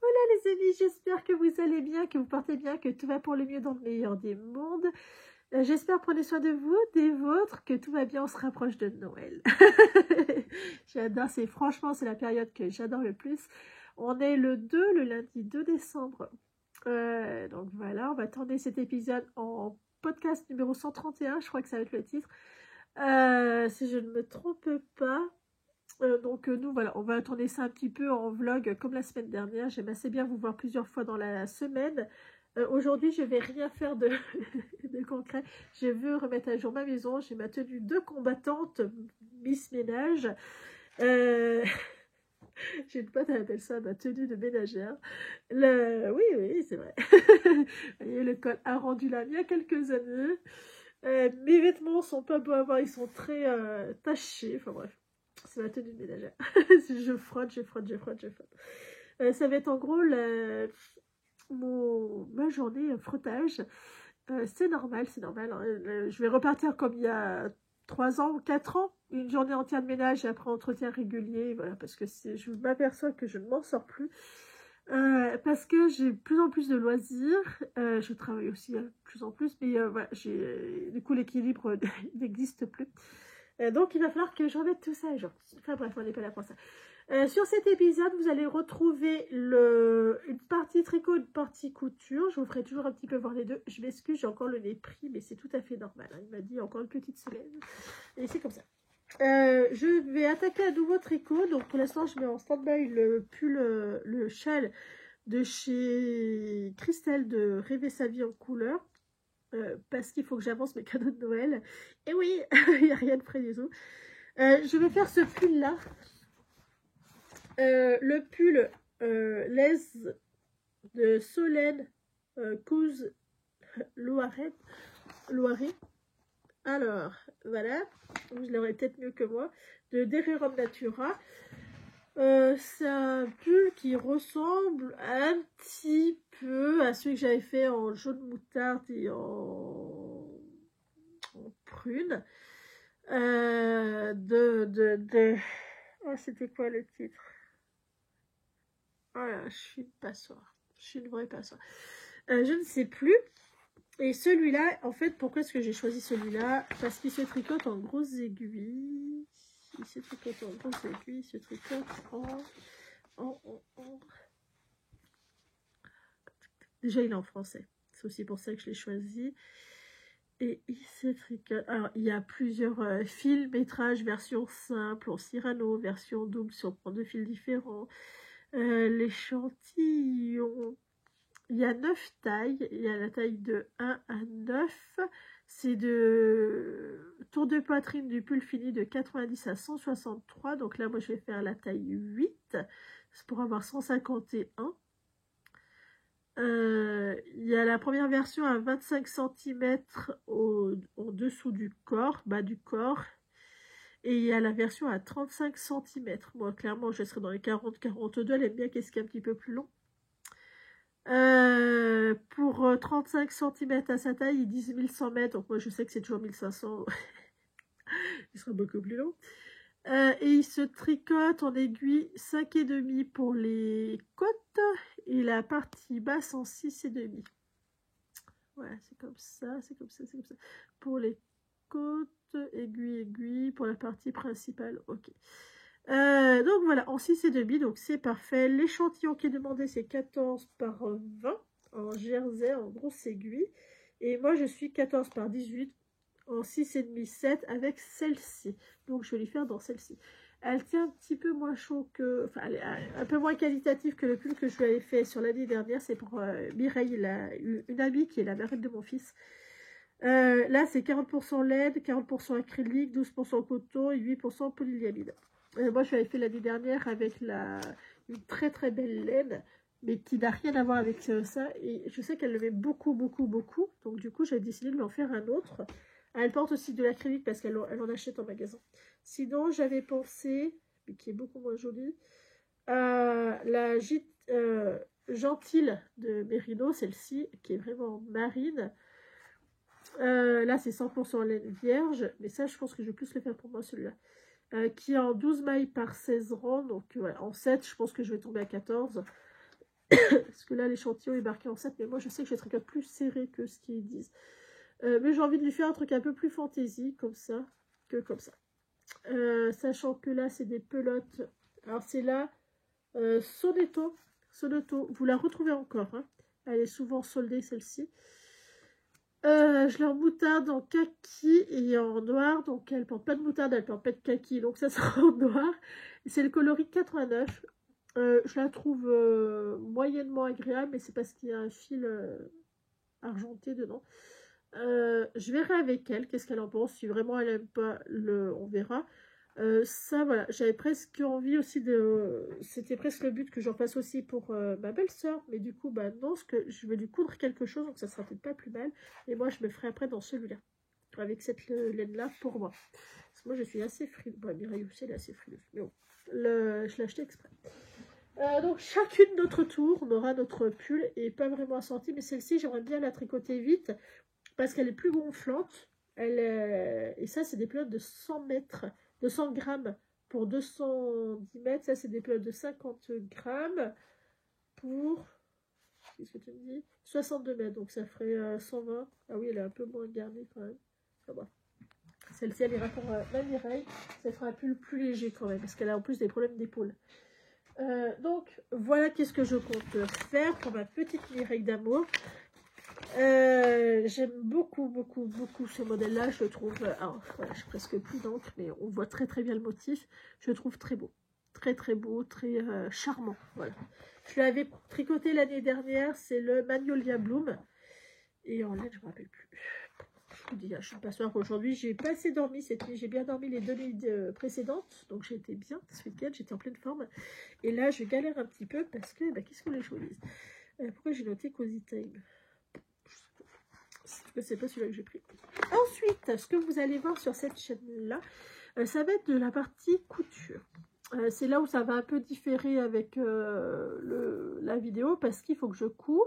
Voilà les amis, j'espère que vous allez bien, que vous portez bien, que tout va pour le mieux dans le meilleur des mondes. J'espère prenez soin de vous, des vôtres, que tout va bien, on se rapproche de Noël. J'adore, franchement c'est la période que j'adore le plus. On est le lundi 2 décembre. Donc voilà, on va tourner cet épisode en podcast numéro 131, je crois que ça va être le titre. Si je ne me trompe pas. Donc nous voilà, on va tourner ça un petit peu en vlog comme la semaine dernière. J'aime assez bien vous voir plusieurs fois dans la semaine. Aujourd'hui je vais rien faire de, de concret. Je veux remettre à jour ma maison. J'ai ma tenue de combattante Miss Ménage. J'ai une pote, elle appelle ça ma tenue de ménagère. Oui, c'est vrai. Vous voyez, le col a rendu là il y a quelques années. Mes vêtements sont pas beaux à voir, ils sont très tachés. Enfin bref. C'est ma tenue de ménagère. Je frotte. Ça va être en gros ma journée frottage. C'est normal. Hein. Je vais repartir comme il y a 3 ans ou 4 ans. Une journée entière de ménage et après entretien régulier. Voilà, parce que je m'aperçois que je ne m'en sors plus. Parce que j'ai de plus en plus de loisirs. Je travaille aussi de plus en plus. Mais voilà, du coup l'équilibre n'existe plus. Donc, il va falloir que je remette tout ça à jour. Enfin bref, on n'est pas là pour ça. Sur cet épisode, vous allez retrouver une partie tricot, une partie couture. Je vous ferai toujours un petit peu voir les deux. Je m'excuse, j'ai encore le nez pris, mais c'est tout à fait normal. Hein. Il m'a dit encore une petite semaine. Et c'est comme ça. Je vais attaquer un nouveau tricot. Donc, pour l'instant, je mets en stand-by le pull, le châle de chez Christelle de Rêver sa vie en couleur. Parce qu'il faut que j'avance mes cadeaux de Noël. Et oui, il n'y a rien de près du tout. Je vais faire ce pull-là. Le pull laise de Solène Couze Loiret. Alors, voilà. Vous l'aurez peut-être mieux que moi. De Dererum Natura. C'est un pull qui ressemble un petit peu à celui que j'avais fait en jaune moutarde et en prune. Oh, c'était quoi le titre? Oh là, je suis une passoire. Je suis une vraie passoire. Je ne sais plus. Et celui-là, en fait, pourquoi est-ce que j'ai choisi celui-là? Parce qu'il se tricote en grosses aiguilles. Il se tricote en grosses aiguilles. Il se tricote en... Déjà, il est en français. C'est aussi pour ça que je l'ai choisi. Et il se tricote. Alors, il y a plusieurs fils, métrages, version simple, en Cyrano, version double, si on prend 2 fils différents. L'échantillon. Il y a 9 tailles. Il y a la taille de 1 à 9. C'est de tour de poitrine du pull fini de 90 à 163. Donc là, moi, je vais faire la taille 8. C'est pour avoir 151. Il y a la première version à 25 cm en dessous du corps, bas du corps. Et il y a la version à 35 cm. Moi, clairement, je serai dans les 40-42. Elle aime bien qu'est-ce qui est un petit peu plus long. Pour 35 cm à sa taille, ils disent 1100 mètres. Donc moi, je sais que c'est toujours 1500. Il sera beaucoup plus long. Et il se tricote en aiguille 5,5 pour les côtes et la partie basse en 6,5. Voilà, c'est comme ça. Pour les côtes, aiguille, pour la partie principale, ok. Donc voilà, en 6,5, donc c'est parfait. L'échantillon qui est demandé, c'est 14 par 20 en jersey, en grosse aiguille. Et moi, je suis 14 par 18 en 6,5, 7 avec celle-ci. Donc, je vais lui faire dans celle-ci. Elle tient un petit peu moins chaud que... Enfin, elle est un peu moins qualitative que le pull que je lui avais fait sur l'année dernière. C'est pour Mireille, une amie qui est la marraine de mon fils. Là, c'est 40% laine, 40% acrylique, 12% coton et 8% polyamide. Moi, je l'avais fait l'année dernière avec une très très belle laine, mais qui n'a rien à voir avec ça. Et je sais qu'elle le met beaucoup. Donc, du coup, j'ai décidé de lui en faire un autre. Elle porte aussi de l'acrylique parce qu'elle en achète en magasin. Sinon, j'avais pensé, mais qui est beaucoup moins jolie, à la Gentille de Merino, celle-ci, qui est vraiment marine. Là, c'est 100% laine vierge, mais ça, je pense que je vais plus le faire pour moi, celui-là. Qui est en 12 mailles par 16 rangs, donc ouais, en 7, je pense que je vais tomber à 14. Parce que là, l'échantillon est marqué en 7, mais moi, je sais que je tricote plus serré que ce qu'ils disent. Mais j'ai envie de lui faire un truc un peu plus fantaisie, comme ça, que comme ça. Sachant que là, c'est des pelotes. Alors, c'est là, Soneto. Soneto, vous la retrouvez encore. Hein. Elle est souvent soldée, celle-ci. Je l'ai en moutarde, en kaki et en noir. Donc, elle porte pas de moutarde, elle porte pas de kaki. Donc, ça sera en noir. C'est le coloris 89. Je la trouve moyennement agréable, mais c'est parce qu'il y a un fil argenté dedans. Je verrai avec elle, qu'est-ce qu'elle en pense. Si vraiment elle aime pas, on verra. Ça, voilà, j'avais presque envie aussi de... C'était presque le but que j'en fasse aussi pour ma belle-sœur. Mais du coup, bah non, parce que je vais lui coudre quelque chose, donc ça sera peut-être pas plus mal. Et moi, je me ferai après dans celui-là. Avec cette laine-là pour moi. Parce que moi, je suis assez frileuse. Bon, Mireille aussi, elle est assez frileuse. Mais bon, je l'ai acheté exprès. Donc chacune notre tour, on aura notre pull et pas vraiment assorti, mais celle-ci j'aimerais bien la tricoter vite parce qu'elle est plus gonflante. Et ça c'est des pelotes de 100 mètres, de 100 grammes pour 210 mètres. Ça c'est des pelotes de 50 grammes pour, qu'est-ce que tu me dis, 62 mètres, donc ça ferait 120. Ah oui, elle est un peu moins garnie quand même. Ah bon. Celle-ci elle ira pour ma Mireille, ça fera un pull plus léger quand même parce qu'elle a en plus des problèmes d'épaule. Donc voilà qu'est-ce que je compte faire pour ma petite Mireille d'amour. J'aime beaucoup ce modèle là, je le trouve, alors voilà, je suis presque plus d'encre mais on voit très bien le motif, je le trouve très beau, très beau, très charmant, voilà. Je l'avais tricoté l'année dernière, c'est le Magnolia Bloom et en laine je ne me rappelle plus. Je vous dis, je suis pas soeur aujourd'hui, j'ai pas assez dormi cette nuit, j'ai bien dormi les 2 nuits précédentes, donc j'ai été bien ce week-end, j'étais en pleine forme. Et là, je galère un petit peu parce que, bah, qu'est-ce que les choses disent pourquoi j'ai noté Cozy Time? C'est pas celui-là que j'ai pris. Ensuite, ce que vous allez voir sur cette chaîne-là, ça va être de la partie couture. C'est là où ça va un peu différer avec la vidéo parce qu'il faut que je couds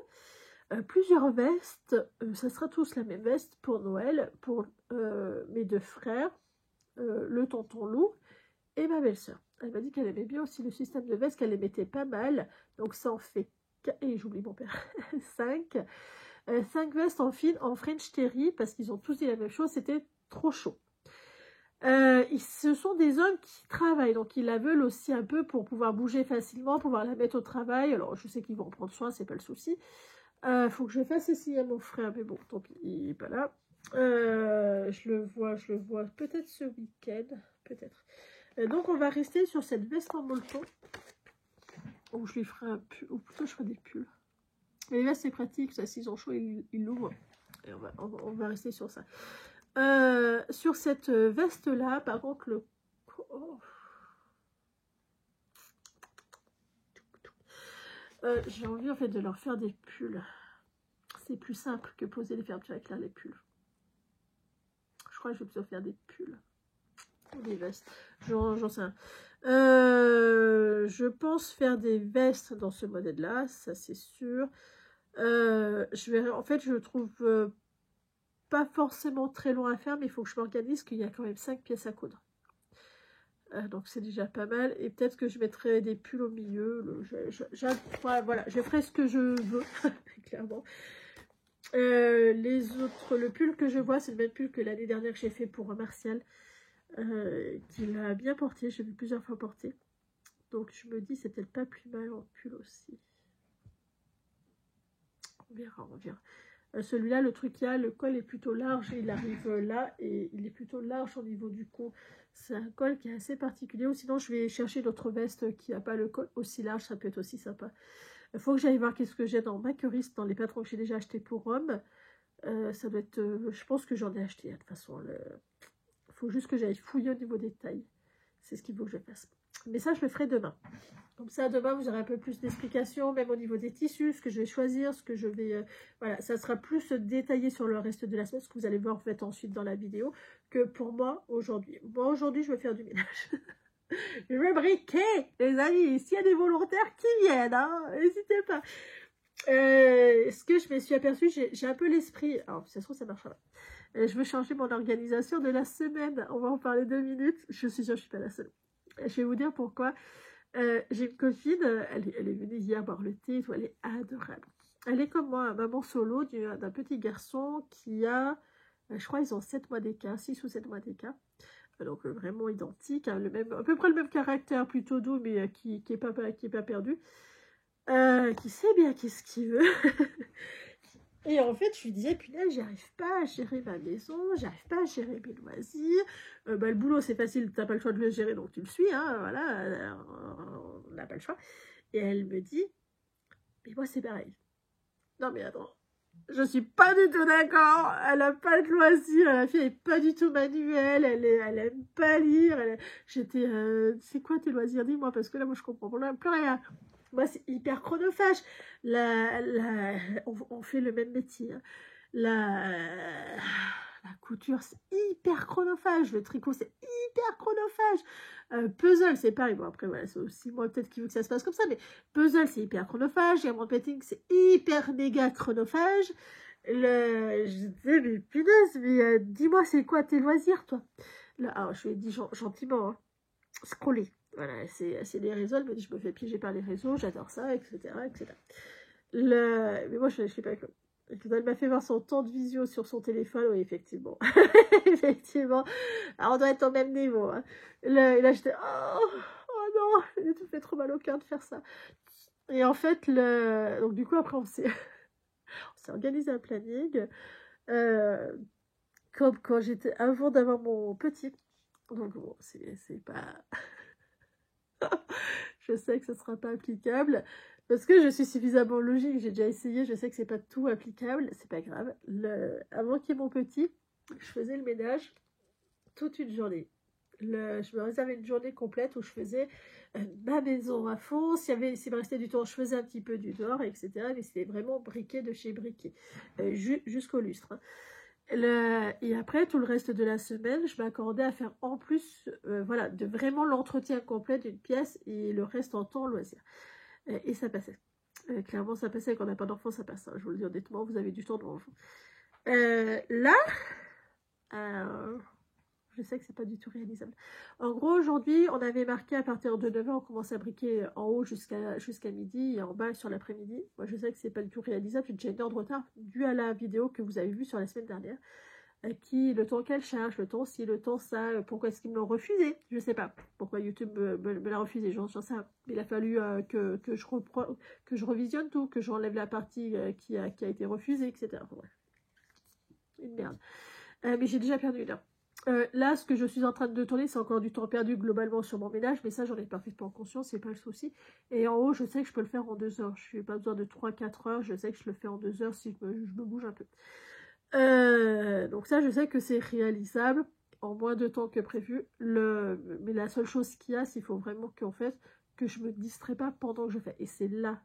plusieurs vestes. Ça sera tous la même veste pour Noël, pour mes 2 frères, le tonton Lou et ma belle-sœur. Elle m'a dit qu'elle aimait bien aussi le système de veste, qu'elle les mettait pas mal. Donc ça en fait, et j'oublie mon père, 5. 5 vestes en fil, en French Terry, parce qu'ils ont tous dit la même chose, c'était trop chaud. Ce sont des hommes qui travaillent, donc ils la veulent aussi un peu pour pouvoir bouger facilement, pouvoir la mettre au travail. Alors je sais qu'ils vont en prendre soin, c'est pas le souci. Faut que je fasse essayer à mon frère, mais bon, tant pis, il n'est pas là. Je le vois peut-être ce week-end, peut-être. Donc on va rester sur cette veste en molleton, où je lui ferai un pull, ou plutôt je ferai des pulls. Mais les vestes c'est pratique, ça s'ils ont chaud, ils l'ouvrent. Et on va rester sur ça. Sur cette veste-là, par contre, j'ai envie en fait de leur faire des pulls. C'est plus simple que poser les fermetures avec les pulls. Je crois que je vais plutôt faire des pulls. Ou des vestes. J'en sais rien. Je pense faire des vestes dans ce modèle-là, ça c'est sûr. En fait, je trouve pas forcément très long à faire, mais il faut que je m'organise, qu'il y a quand même 5 pièces à coudre. Donc c'est déjà pas mal. Et peut-être que je mettrai des pulls au milieu. Voilà, je ferai ce que je veux, clairement. Les autres, le pull que je vois, c'est le même pull que l'année dernière que j'ai fait pour Martial. Qu'il a bien porté, j'ai vu plusieurs fois porter. Donc je me dis, c'est peut-être pas plus mal en pull aussi. On verra. Celui-là, le truc qu'il y a, le col est plutôt large, il arrive là et il est plutôt large au niveau du cou. C'est un col qui est assez particulier, ou sinon je vais chercher d'autres vestes qui n'a pas le col aussi large, ça peut être aussi sympa. Il faut que j'aille voir qu'est-ce que j'ai dans Makerist, dans les patrons que j'ai déjà achetés pour hommes. Ça doit être, je pense que j'en ai acheté, de toute façon. Il faut juste que j'aille fouiller au niveau des tailles. C'est ce qu'il faut que je fasse. Mais ça, je le ferai demain. Comme ça, demain, vous aurez un peu plus d'explications, même au niveau des tissus, ce que je vais choisir, ce que je vais... voilà, ça sera plus détaillé sur le reste de la semaine, ce que vous allez voir en fait ensuite dans la vidéo, que pour moi, aujourd'hui. Moi, aujourd'hui, je vais faire du ménage. Je vais briquer, les amis. S'il y a des volontaires qui viennent, hein, n'hésitez pas. Ce que je me suis aperçue, j'ai un peu l'esprit... Alors, ça se trouve, ça marchera. Je veux changer mon organisation de la semaine. On va en parler 2 minutes. Je suis sûre que je ne suis pas la seule. Je vais vous dire pourquoi. J'ai une copine, elle est venue hier boire le thé, et tout, elle est adorable. Elle est comme moi, maman solo d'un petit garçon qui a, je crois ils ont 7 mois d'écart, 6 ou 7 mois d'écart. Donc vraiment identique, hein, à peu près le même caractère, plutôt doux, mais qui est pas perdu. Qui sait bien qu'est-ce qu'il veut. Et en fait, je lui disais, punaise, j'arrive pas à gérer ma maison, j'arrive pas à gérer mes loisirs. Le boulot, c'est facile, t'as pas le choix de le gérer, donc tu le suis, hein, voilà, on n'a pas le choix. Et elle me dit, mais moi, c'est pareil. Non, mais attends, je suis pas du tout d'accord, elle a pas de loisirs, la fille, elle est pas du tout manuelle, elle aime pas lire. J'étais, c'est quoi tes loisirs, dis-moi, parce que là, moi, je comprends plus rien. Moi, c'est hyper chronophage. On fait le même métier, hein. La couture, c'est hyper chronophage. Le tricot, c'est hyper chronophage. Puzzle, c'est pareil. Bon, après, voilà, c'est aussi moi peut-être qui veut que ça se passe comme ça, mais puzzle, c'est hyper chronophage. Diamond painting, c'est hyper méga chronophage. Je disais, mais punaise, mais dis-moi, c'est quoi tes loisirs, toi? Là, alors, je lui ai dit gentiment, hein, scroller. Voilà, c'est les réseaux. Elle me dit, je me fais piéger par les réseaux, j'adore ça, etc., etc. Mais moi, je ne sais pas. Elle m'a fait voir son temps de visio sur son téléphone, oui, effectivement. Effectivement. Alors, on doit être au même niveau, hein. Et là, j'étais, oh non, il te fait trop mal au cœur de faire ça. Et en fait, donc du coup, après, on s'est organisé un planning. Comme quand j'étais, avant d'avoir mon petit. Donc bon, c'est pas... Je sais que ce ne sera pas applicable. Parce que je suis suffisamment logique, j'ai déjà essayé, je sais que c'est pas tout applicable, c'est pas grave. Avant qu'il y ait mon petit, je faisais le ménage toute une journée. Je me réservais une journée complète où je faisais ma maison à fond. S'il me restait du temps, je faisais un petit peu du dehors, etc. Mais c'était vraiment briquet de chez briquet, jusqu'au lustre, hein. Et après, tout le reste de la semaine, je m'accordais à faire en plus, voilà, de vraiment l'entretien complet d'une pièce et le reste en temps loisir. Et ça passait. Clairement, ça passait. Quand on n'a pas d'enfant, ça passe, hein. Je vous le dis honnêtement, vous avez du temps devant vous. Là, je sais que c'est pas du tout réalisable. En gros, aujourd'hui, on avait marqué à partir de 9h, on commence à briquer en haut jusqu'à midi et en bas sur l'après-midi. Moi, je sais que c'est pas du tout réalisable. J'ai déjà une heure de retard dû à la vidéo que vous avez vue sur la semaine dernière. Le temps qu'elle charge, le temps ci, le temps ça, pourquoi est-ce qu'ils me l'ont refusé? Je sais pas. Pourquoi YouTube me l'a refusé, j'en sais rien. Il a fallu que je revisionne tout, que j'enlève la partie qui a été refusée, etc. Enfin, bref. Une merde. Mais j'ai déjà perdu une heure. Là, ce que je suis en train de tourner, c'est encore du temps perdu globalement sur mon ménage, mais ça, j'en ai parfaitement conscience, c'est pas le souci. Et en haut, je sais que je peux le faire en 2 heures. Je n'ai pas besoin de 3-4 heures, je sais que je le fais en 2 heures si je me bouge un peu. Donc ça, je sais que c'est réalisable en moins de temps que prévu. Mais la seule chose qu'il y a, c'est qu'il faut vraiment que je me distrais pas pendant que je fais. Et c'est là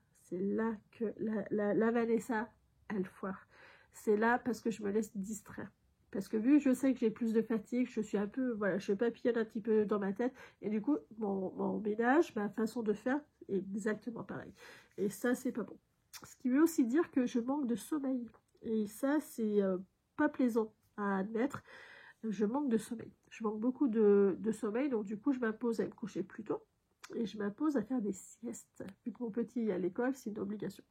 que la Vanessa, elle foire. C'est là parce que je me laisse distraire. Parce que vu que je sais que j'ai plus de fatigue, je suis un peu, voilà, je papillonne un petit peu dans ma tête. Et du coup, mon ménage, ma façon de faire est exactement pareil. Et ça, c'est pas bon. Ce qui veut aussi dire que je manque de sommeil. Et ça, c'est pas plaisant à admettre. Je manque de sommeil. Je manque beaucoup de sommeil. Donc, du coup, je m'impose à me coucher plus tôt. Et je m'impose à faire des siestes. Vu que mon petit est à l'école, c'est une obligation.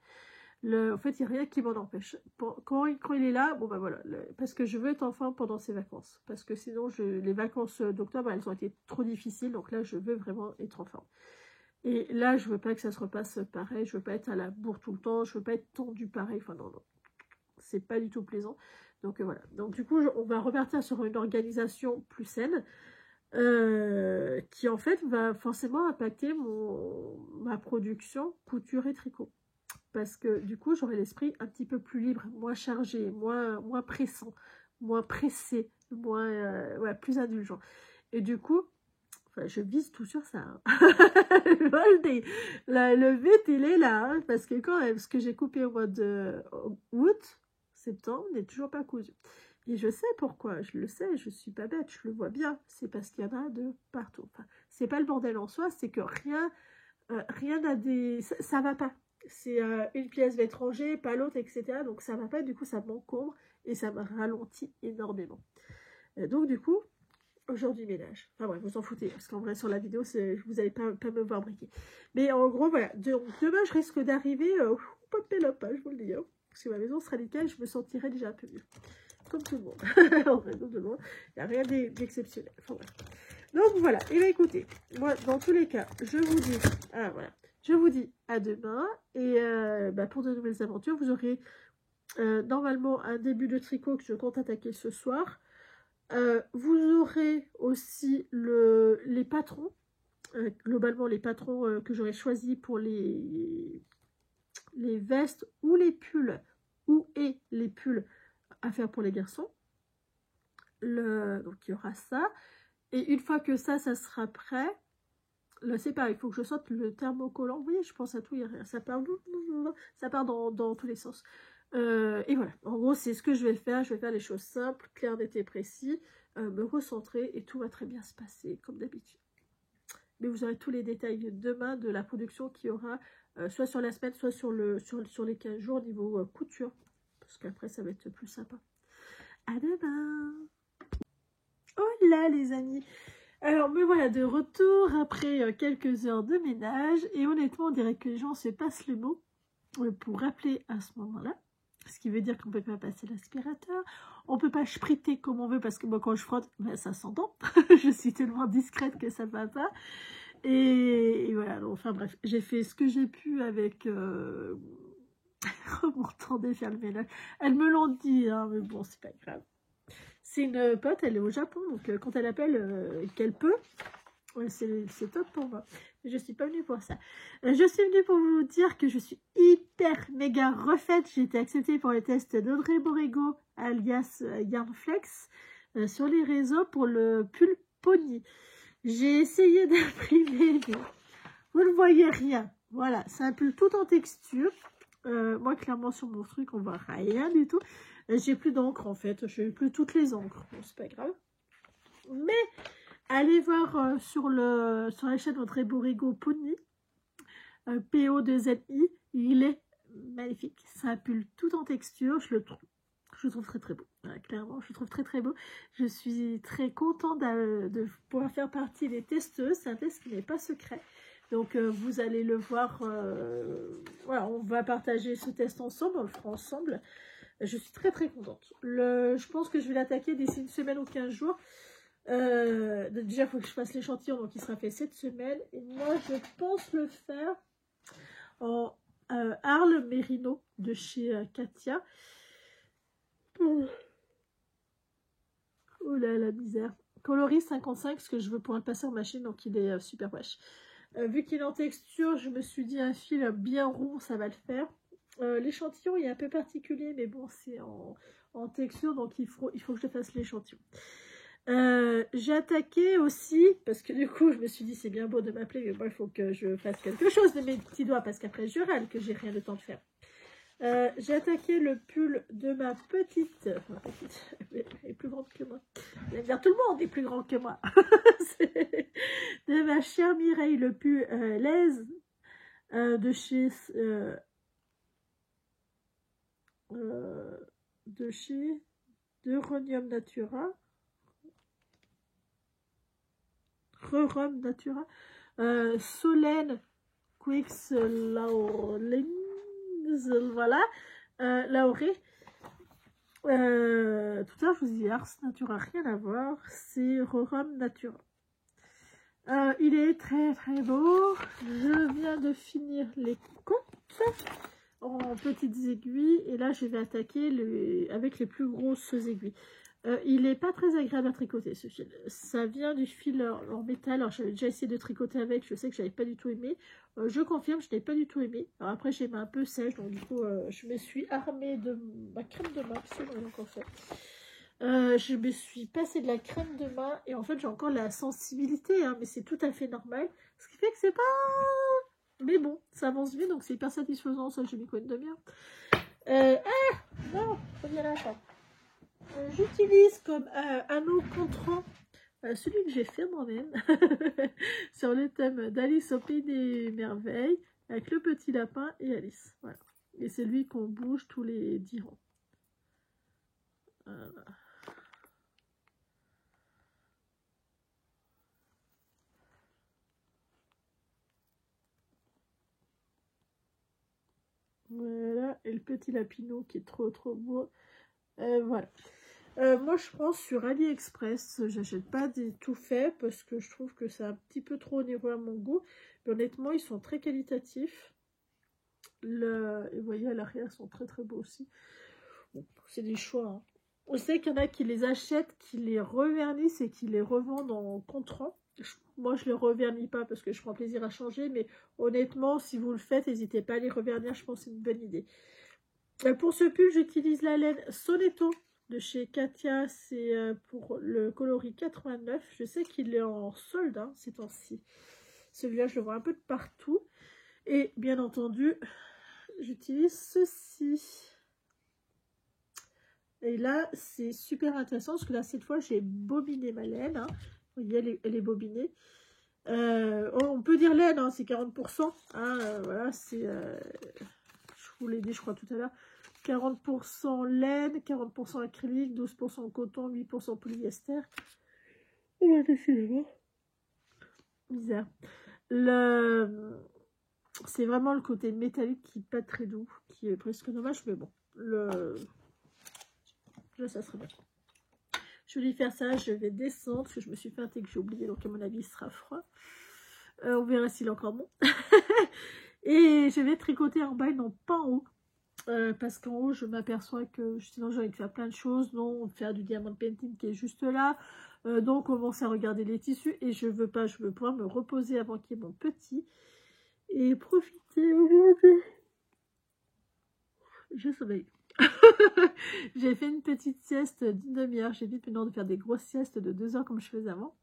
En fait, il n'y a rien qui m'en empêche. Quand il est là, bon ben voilà, parce que je veux être en forme pendant ses vacances. Parce que sinon, les vacances d'octobre, elles ont été trop difficiles. Donc là, je veux vraiment être en forme. Et là, je veux pas que ça se repasse pareil. Je veux pas être à la bourre tout le temps. Je veux pas être tendue pareil. Enfin, non. C'est pas du tout plaisant. Donc voilà. Donc du coup, on va repartir sur une organisation plus saine. Qui en fait va forcément impacter ma production couture et tricot. Parce que du coup, j'aurai l'esprit un petit peu plus libre, moins chargé, moins pressant, moins pressé, plus indulgent. Et du coup, je vise tout sur ça, hein. Le but, il est là, hein, parce que quand même, ce que j'ai coupé au mois de août, septembre, n'est toujours pas cousu. Et je sais pourquoi, je le sais, je suis pas bête, je le vois bien. C'est parce qu'il y en a de partout. Enfin, c'est pas le bordel en soi, c'est que rien n'a des... Ça va pas. C'est une pièce va être rangée, pas l'autre, etc. Donc ça va pas, du coup ça m'encombre et ça me ralentit énormément. Donc du coup, aujourd'hui ménage. Enfin bref, vous en foutez, parce qu'en vrai sur la vidéo, vous n'allez pas me voir briquer. Mais en gros, voilà, demain je risque d'arriver pas de pélope, hein, je vous le dis. Hein. Parce que ma maison sera nickel, je me sentirai déjà un peu mieux. Comme tout le monde. En vrai, comme tout le monde, il n'y a rien d'exceptionnel. Enfin bref. Donc voilà, et bien écoutez, moi dans tous les cas, je vous dis, voilà, je vous dis à demain, et pour de nouvelles aventures, vous aurez normalement un début de tricot que je compte attaquer ce soir. Vous aurez aussi les patrons, globalement les patrons que j'aurais choisis pour les vestes ou les pulls, et les pulls à faire pour les garçons. Donc il y aura ça. Et une fois que ça sera prêt, là c'est pareil, il faut que je sorte le thermocollant. Vous voyez, je pense à tout, ça part dans tous les sens. Et voilà, en gros c'est ce que je vais faire. Je vais faire les choses simples, claires, nettes et précis, me recentrer et tout va très bien se passer comme d'habitude. Mais vous aurez tous les détails demain de la production qu'il y aura, soit sur la semaine, soit sur les 15 jours niveau couture. Parce qu'après ça va être plus sympa. À demain. Oh là les amis. Alors me voilà de retour après quelques heures de ménage. Et honnêtement on dirait que les gens se passent le mot pour rappeler à ce moment-là. Ce qui veut dire qu'on ne peut pas passer l'aspirateur. On ne peut pas spriter comme on veut parce que moi quand je frotte, ça s'entend. Je suis tellement discrète que ça ne va pas. Et voilà, donc, enfin bref, j'ai fait ce que j'ai pu avec remontant faire le ménage. Elles me l'ont dit, hein, mais bon, c'est pas grave. C'est une pote, elle est au Japon, donc quand elle appelle qu'elle peut, ouais, c'est top pour moi. Je suis pas venue pour ça. Je suis venue pour vous dire que je suis hyper méga refaite. J'ai été acceptée pour les tests d'Audrey Borrego, alias Yarnflex, sur les réseaux pour le pull pony. J'ai essayé d'imprimer, mais vous ne voyez rien. Voilà, c'est un pull tout en texture. Moi, clairement, sur mon truc, on voit rien du tout. J'ai plus d'encre, en fait. Je n'ai plus toutes les encres. Bon, c'est pas grave. Mais, allez voir sur la chaîne de Audrey Borrego Pony, PO2ZI. Il est magnifique. C'est un pull tout en texture. Je le trouve très très beau. Voilà, clairement, je le trouve très très beau. Je suis très contente de pouvoir faire partie des testeuses. C'est un test qui n'est pas secret. Donc vous allez le voir. Voilà, on va partager ce test ensemble. On le fera ensemble. Je suis très très contente. Je pense que je vais l'attaquer d'ici une semaine ou 15 jours. Déjà, il faut que je fasse l'échantillon. Donc il sera fait cette semaine. Et moi, je pense le faire en Arles Mérino de chez Katia. Oh là la misère. Coloris 55 parce que je veux pouvoir le passer en machine, donc il est super wesh. Vu qu'il est en texture, je me suis dit un fil bien rond, ça va le faire. L'échantillon est un peu particulier, mais bon, c'est en texture, donc il faut que je fasse l'échantillon. J'ai attaqué aussi, parce que du coup, je me suis dit, c'est bien beau de m'appeler, mais moi, il faut que je fasse quelque chose de mes petits doigts, parce qu'après, je râle que j'ai rien de temps de faire. J'ai attaqué le pull de ma petite, elle est plus grande que moi. Vous allez me dire, tout le monde est plus grand que moi. De ma chère Mireille, le pull l'aise de chez Rhonium Natura. Rerum Natura. Solène Quix Laurlings, voilà. Lauré. Tout à l'heure, je vous dis Ars Natura, rien à voir. C'est Rerum Natura. Il est très très beau. Je viens de finir les côtes en petites aiguilles. Et là, je vais attaquer avec les plus grosses aiguilles. Il n'est pas très agréable à tricoter ce fil. Ça vient du fil en métal. Alors j'avais déjà essayé de tricoter avec. Je sais que je n'avais pas du tout aimé. Je confirme, je n'ai pas du tout aimé. Alors après j'ai mains un peu sèches. Donc du coup je me suis armée de ma crème de main. C'est vrai encore fait. Je me suis passée de la crème de main. Et en fait j'ai encore la sensibilité. Hein, mais c'est tout à fait normal. Ce qui fait que c'est pas... Mais bon, ça avance bien. Donc c'est hyper satisfaisant. Ça j'ai mis quoi, une demi-heure. Non, reviens là, ça. J'utilise comme anneau contrant celui que j'ai fait moi-même sur le thème d'Alice au Pays des Merveilles avec le petit lapin et Alice. Voilà. Et c'est lui qu'on bouge tous les 10 rangs. Voilà. Voilà, et le petit lapinou qui est trop beau. Voilà. Moi, je pense sur AliExpress, j'achète pas des tout faits parce que je trouve que c'est un petit peu trop onéreux à mon goût. Mais honnêtement, ils sont très qualitatifs. Et vous voyez, à l'arrière, ils sont très beaux aussi. Bon, c'est des choix. Hein. On sait qu'il y en a qui les achètent, qui les revernissent et qui les revendent en contrant. Moi, je ne les revernis pas parce que je prends plaisir à changer. Mais honnêtement, si vous le faites, n'hésitez pas à les revernir. Je pense que c'est une bonne idée. Pour ce pull, j'utilise la laine Sonetto de chez Katia. C'est pour le coloris 89. Je sais qu'il est en solde hein, ces temps-ci. Celui-là, je le vois un peu de partout. Et bien entendu, j'utilise ceci. Et là, c'est super intéressant parce que là, cette fois, j'ai bobiné ma laine. Hein. Vous voyez, elle est bobinée. On peut dire laine, hein, c'est 40%. Hein, voilà, c'est... je vous l'ai dit, je crois, tout à l'heure. 40% laine, 40% acrylique, 12% coton, 8% polyester. Oh, décidément. Bizarre. C'est vraiment le côté métallique qui n'est pas très doux, qui est presque dommage, mais bon. Là, ça serait bien. Je vais lui faire ça, je vais descendre, parce que je me suis fait un thé que j'ai oublié, donc à mon avis, il sera froid. On verra s'il est encore bon. Et je vais tricoter en bas et non pas en haut. Parce qu'en haut, je m'aperçois que sinon j'ai envie de faire plein de choses, non, faire du diamond painting qui est juste là, donc commencer à regarder les tissus et je veux pouvoir me reposer avant qu'il y ait mon petit et profiter aujourd'hui. Je sommeille. J'ai fait une petite sieste d'une demi-heure, j'évite maintenant de faire des grosses siestes de 2 heures comme je faisais avant.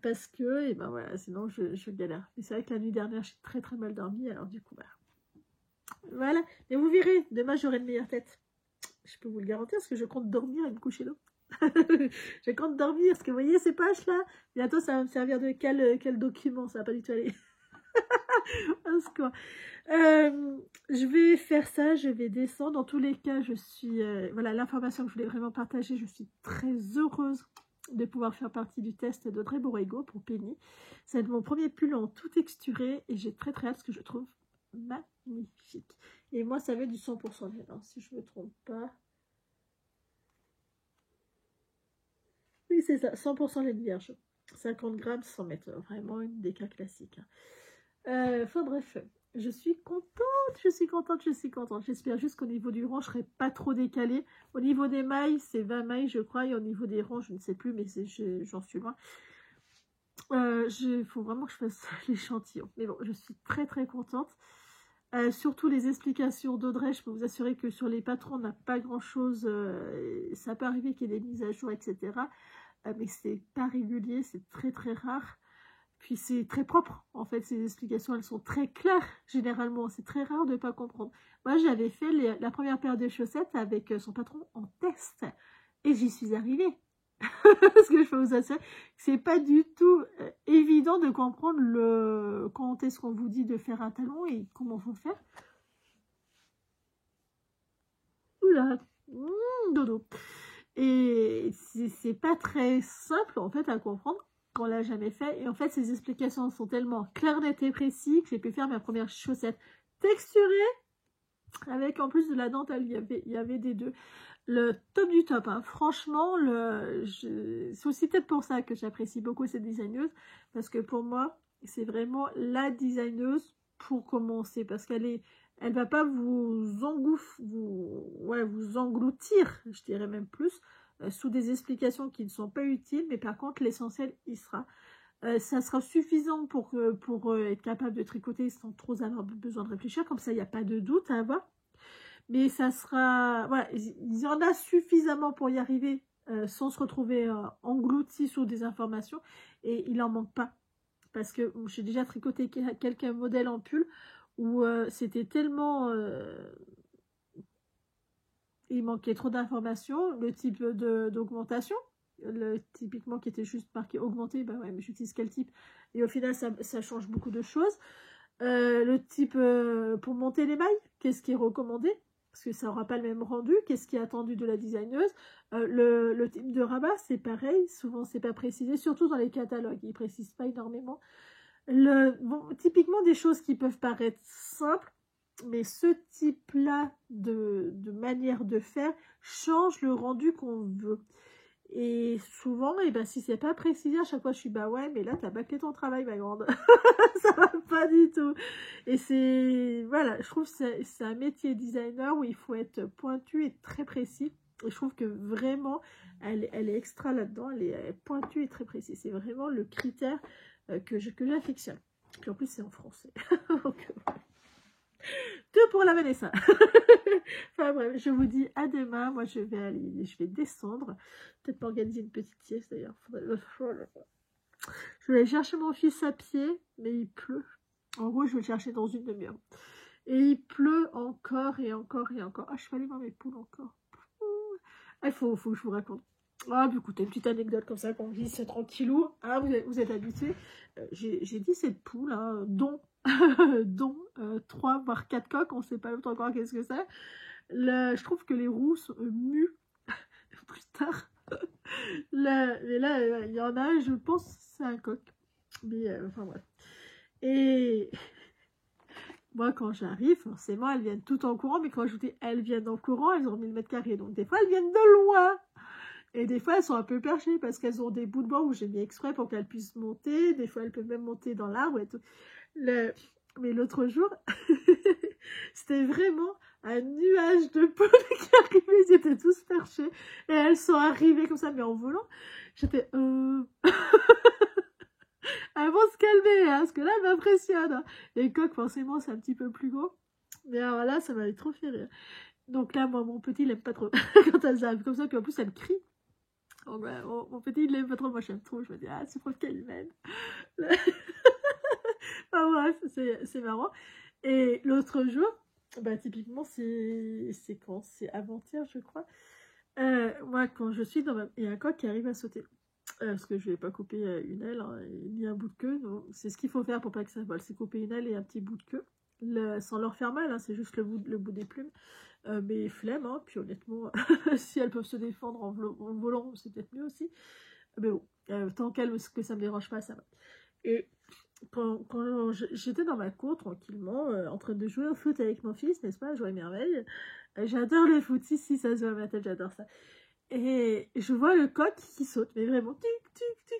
Parce que, et ben voilà, sinon je galère. Mais c'est vrai que la nuit dernière, j'ai très mal dormi, alors du coup, bah, voilà, mais vous verrez, demain j'aurai une meilleure tête. Je peux vous le garantir parce que je compte dormir et me coucher là. Je compte dormir parce que vous voyez ces pages là, bientôt ça va me servir de quel document, ça va pas du tout aller. Je vais faire ça, je vais descendre. Dans tous les cas, je suis... voilà, l'information que je voulais vraiment partager, je suis très heureuse de pouvoir faire partie du test d'Audrey Borrego pour Penny. C'est mon premier pull en tout texturé et j'ai très hâte parce que je trouve magnifique. Et moi, ça va être du 100% laine, hein, si je ne me trompe pas. Oui, c'est ça, 100% laine vierge. 50 grammes, 100 mètres. Vraiment une des cas classiques. Hein. Enfin bref, je suis contente. J'espère juste qu'au niveau du rang, je ne serai pas trop décalée. Au niveau des mailles, c'est 20 mailles, je crois. Et au niveau des rangs, je ne sais plus, mais j'en suis loin. Il faut vraiment que je fasse l'échantillon. Mais bon, je suis très contente. Surtout les explications d'Audrey, je peux vous assurer que sur les patrons, on n'a pas grand-chose. Ça peut arriver qu'il y ait des mises à jour, etc. Mais c'est pas régulier, c'est très rare. Puis c'est très propre, en fait, ces explications, elles sont très claires, généralement. C'est très rare de ne pas comprendre. Moi, j'avais fait la première paire de chaussettes avec son patron en test. Et j'y suis arrivée. Parce que je peux vous assurer que c'est pas du tout évident de comprendre quand est-ce qu'on vous dit de faire un talon et comment faut faire. Oula, dodo. Et c'est pas très simple en fait à comprendre quand on l'a jamais fait. Et en fait, ces explications sont tellement claires, nettes et précises que j'ai pu faire ma première chaussette texturée avec en plus de la dentelle. Il y avait des deux. Le top du top, hein. Franchement, c'est aussi peut-être pour ça que j'apprécie beaucoup cette designeuse, parce que pour moi, c'est vraiment la designeuse pour commencer, parce qu'elle va pas vous engloutir, je dirais même plus, sous des explications qui ne sont pas utiles, mais par contre, l'essentiel, il sera. Ça sera suffisant pour être capable de tricoter sans trop avoir besoin de réfléchir, comme ça, il n'y a pas de doute à avoir. Mais ça sera... Voilà, il y en a suffisamment pour y arriver sans se retrouver englouti sous des informations. Et il n'en manque pas. Parce que j'ai déjà tricoté quelques modèles en pull où c'était tellement... il manquait trop d'informations. Le type d'augmentation, typiquement qui était juste marqué augmenté, ben ouais, mais j'utilise quel type? Et au final, ça change beaucoup de choses. Le type pour monter les mailles, qu'est-ce qui est recommandé? Parce que ça n'aura pas le même rendu. Qu'est-ce qui est attendu de la designeuse? Le type de rabat, c'est pareil. Souvent, c'est pas précisé, surtout dans les catalogues. Ils ne précisent pas énormément. Typiquement, des choses qui peuvent paraître simples, mais ce type-là de manière de faire change le rendu qu'on veut. Et souvent, eh ben, si c'est pas précisé, à chaque fois je suis bah ouais, mais là t'as bâclé ton travail, ma grande. Ça va pas du tout. Et c'est, voilà, je trouve que c'est un métier designer où il faut être pointu et très précis. Et je trouve que vraiment, elle est extra là-dedans, elle est pointue et très précise. C'est vraiment le critère que j'affectionne. Puis en plus, c'est en français. Donc, tout pour la Vanessa. Enfin bref, je vous dis à demain. Moi, je vais descendre. Peut-être m'organiser une petite sieste d'ailleurs. Je vais aller chercher mon fils à pied, mais il pleut. En gros, je vais le chercher dans une demi-heure. Et il pleut encore et encore et encore. Ah, je vais aller voir mes poules encore. Ah, il faut que je vous raconte. Ah, bah, écoutez, une petite anecdote comme ça, qu'on vit, c'est tranquillou. Ah, vous êtes habitués. J'ai dit cette poule, hein, dont 3 voire 4 coques, on ne sait pas encore qu'est-ce que c'est. Je trouve que les roux muent plus tard. Mais là, il y en a un, je pense, c'est un coq. Mais enfin bref. Et moi, quand j'arrive, forcément, elles viennent toutes en courant. Mais quand je vous dis elles viennent en courant, elles ont 1000 mètres carrés. Donc des fois, elles viennent de loin. Et des fois, elles sont un peu perchées parce qu'elles ont des bouts de bois où j'ai mis exprès pour qu'elles puissent monter. Des fois, elles peuvent même monter dans l'arbre et tout. Mais l'autre jour, c'était vraiment un nuage de poules qui arrivaient. Ils étaient tous perchés. Et elles sont arrivées comme ça, mais en volant. J'étais... Elles vont se calmer, hein, parce que là, elles m'impressionnent. Hein. Les coqs, forcément, c'est un petit peu plus gros. Mais alors là, ça m'avait trop fait rire. Donc là, moi, mon petit, il aime pas trop quand elles arrivent comme ça. Puis en plus, elle crie. Donc, ouais, mon petit, il l'aime pas trop. Moi, j'aime trop. Je me dis, ah, c'est pour qu'elle m'aime. Enfin, bref, c'est marrant. Et l'autre jour, bah, typiquement, c'est quand? C'est avant-hier, je crois. Moi, quand je suis il y a un coq qui arrive à sauter. Parce que je ne vais pas couper une aile, hein, ni un bout de queue. C'est ce qu'il faut faire pour pas que ça vole. C'est couper une aile et un petit bout de queue. Sans leur faire mal, hein, c'est juste le bout des plumes. Mais flemme, hein, puis honnêtement, si elles peuvent se défendre en volant, c'est peut-être mieux aussi. Mais bon, tant que ça me dérange pas, ça va. Et quand j'étais dans ma cour tranquillement, en train de jouer au foot avec mon fils, n'est-ce pas, jouer merveille. J'adore le foot, si ça se voit à ma tête, j'adore ça. Et je vois le coq qui saute, mais vraiment,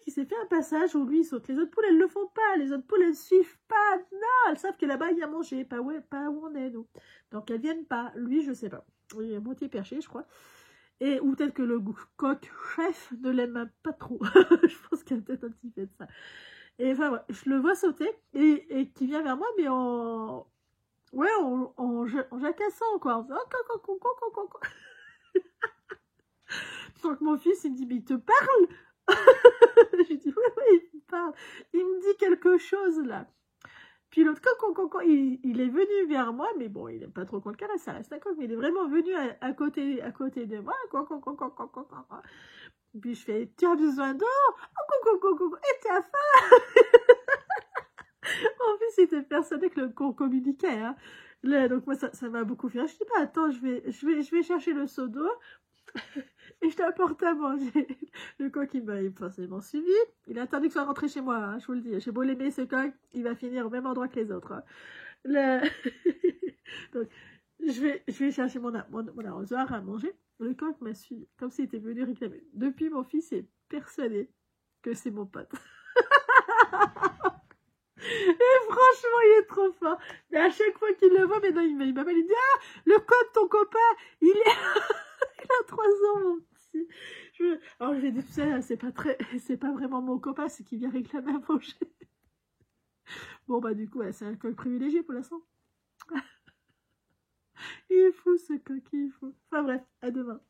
qui s'est fait un passage où lui il saute. Les autres poules, elles le font pas, les autres poules, elles suivent pas. Non, elles savent que là-bas, il y a mangé, pas où on est, nous. Donc, elles viennent pas. Lui, je sais pas. Il est à moitié perché, je crois. Ou peut-être que le coq chef ne l'aime pas trop. Je pense qu'il y a peut-être un petit peu de ça. Et enfin, ouais, je le vois sauter et qui vient vers moi, mais en jacassant, quoi. En faisant Donc mon fils, il me dit, mais il te parle? Je dis, oui, il me parle. Il me dit quelque chose, là. Puis l'autre coq, il est venu vers moi, mais bon, il n'aime pas trop qu'on le caresse, ça reste un coq, mais il est vraiment venu à côté de moi. Puis je fais, tu as besoin d'eau? Et tu as faim? En plus, il était persuadé qu'on communiquait. Hein. Donc moi, ça m'a beaucoup fait rire. Je dis, bah, attends, je vais chercher le seau d'eau. Et je t'apporte à manger. Le coq, il m'a forcément suivi. Il a attendu que je sois rentrée chez moi, hein, je vous le dis. J'ai beau l'aimer, ce coq, il va finir au même endroit que les autres. Hein. Donc, je vais chercher mon arrosoir à manger. Le coq m'a suivi, comme s'il était venu réclamer. Depuis, mon fils est persuadé que c'est mon pote. Et franchement, il est trop fort. Mais à chaque fois qu'il le voit, maintenant, il m'appelle, il dit, ah, le coq, ton copain, il a 3 ans, mon petit. Alors, je lui ai dit, tu sais, c'est pas vraiment mon copain, c'est qu'il vient réclamer à manger. Bon, bah, du coup, ouais, c'est un coq privilégié pour l'instant. Il est fou, ce coq, il est fou. Enfin, bref, à demain.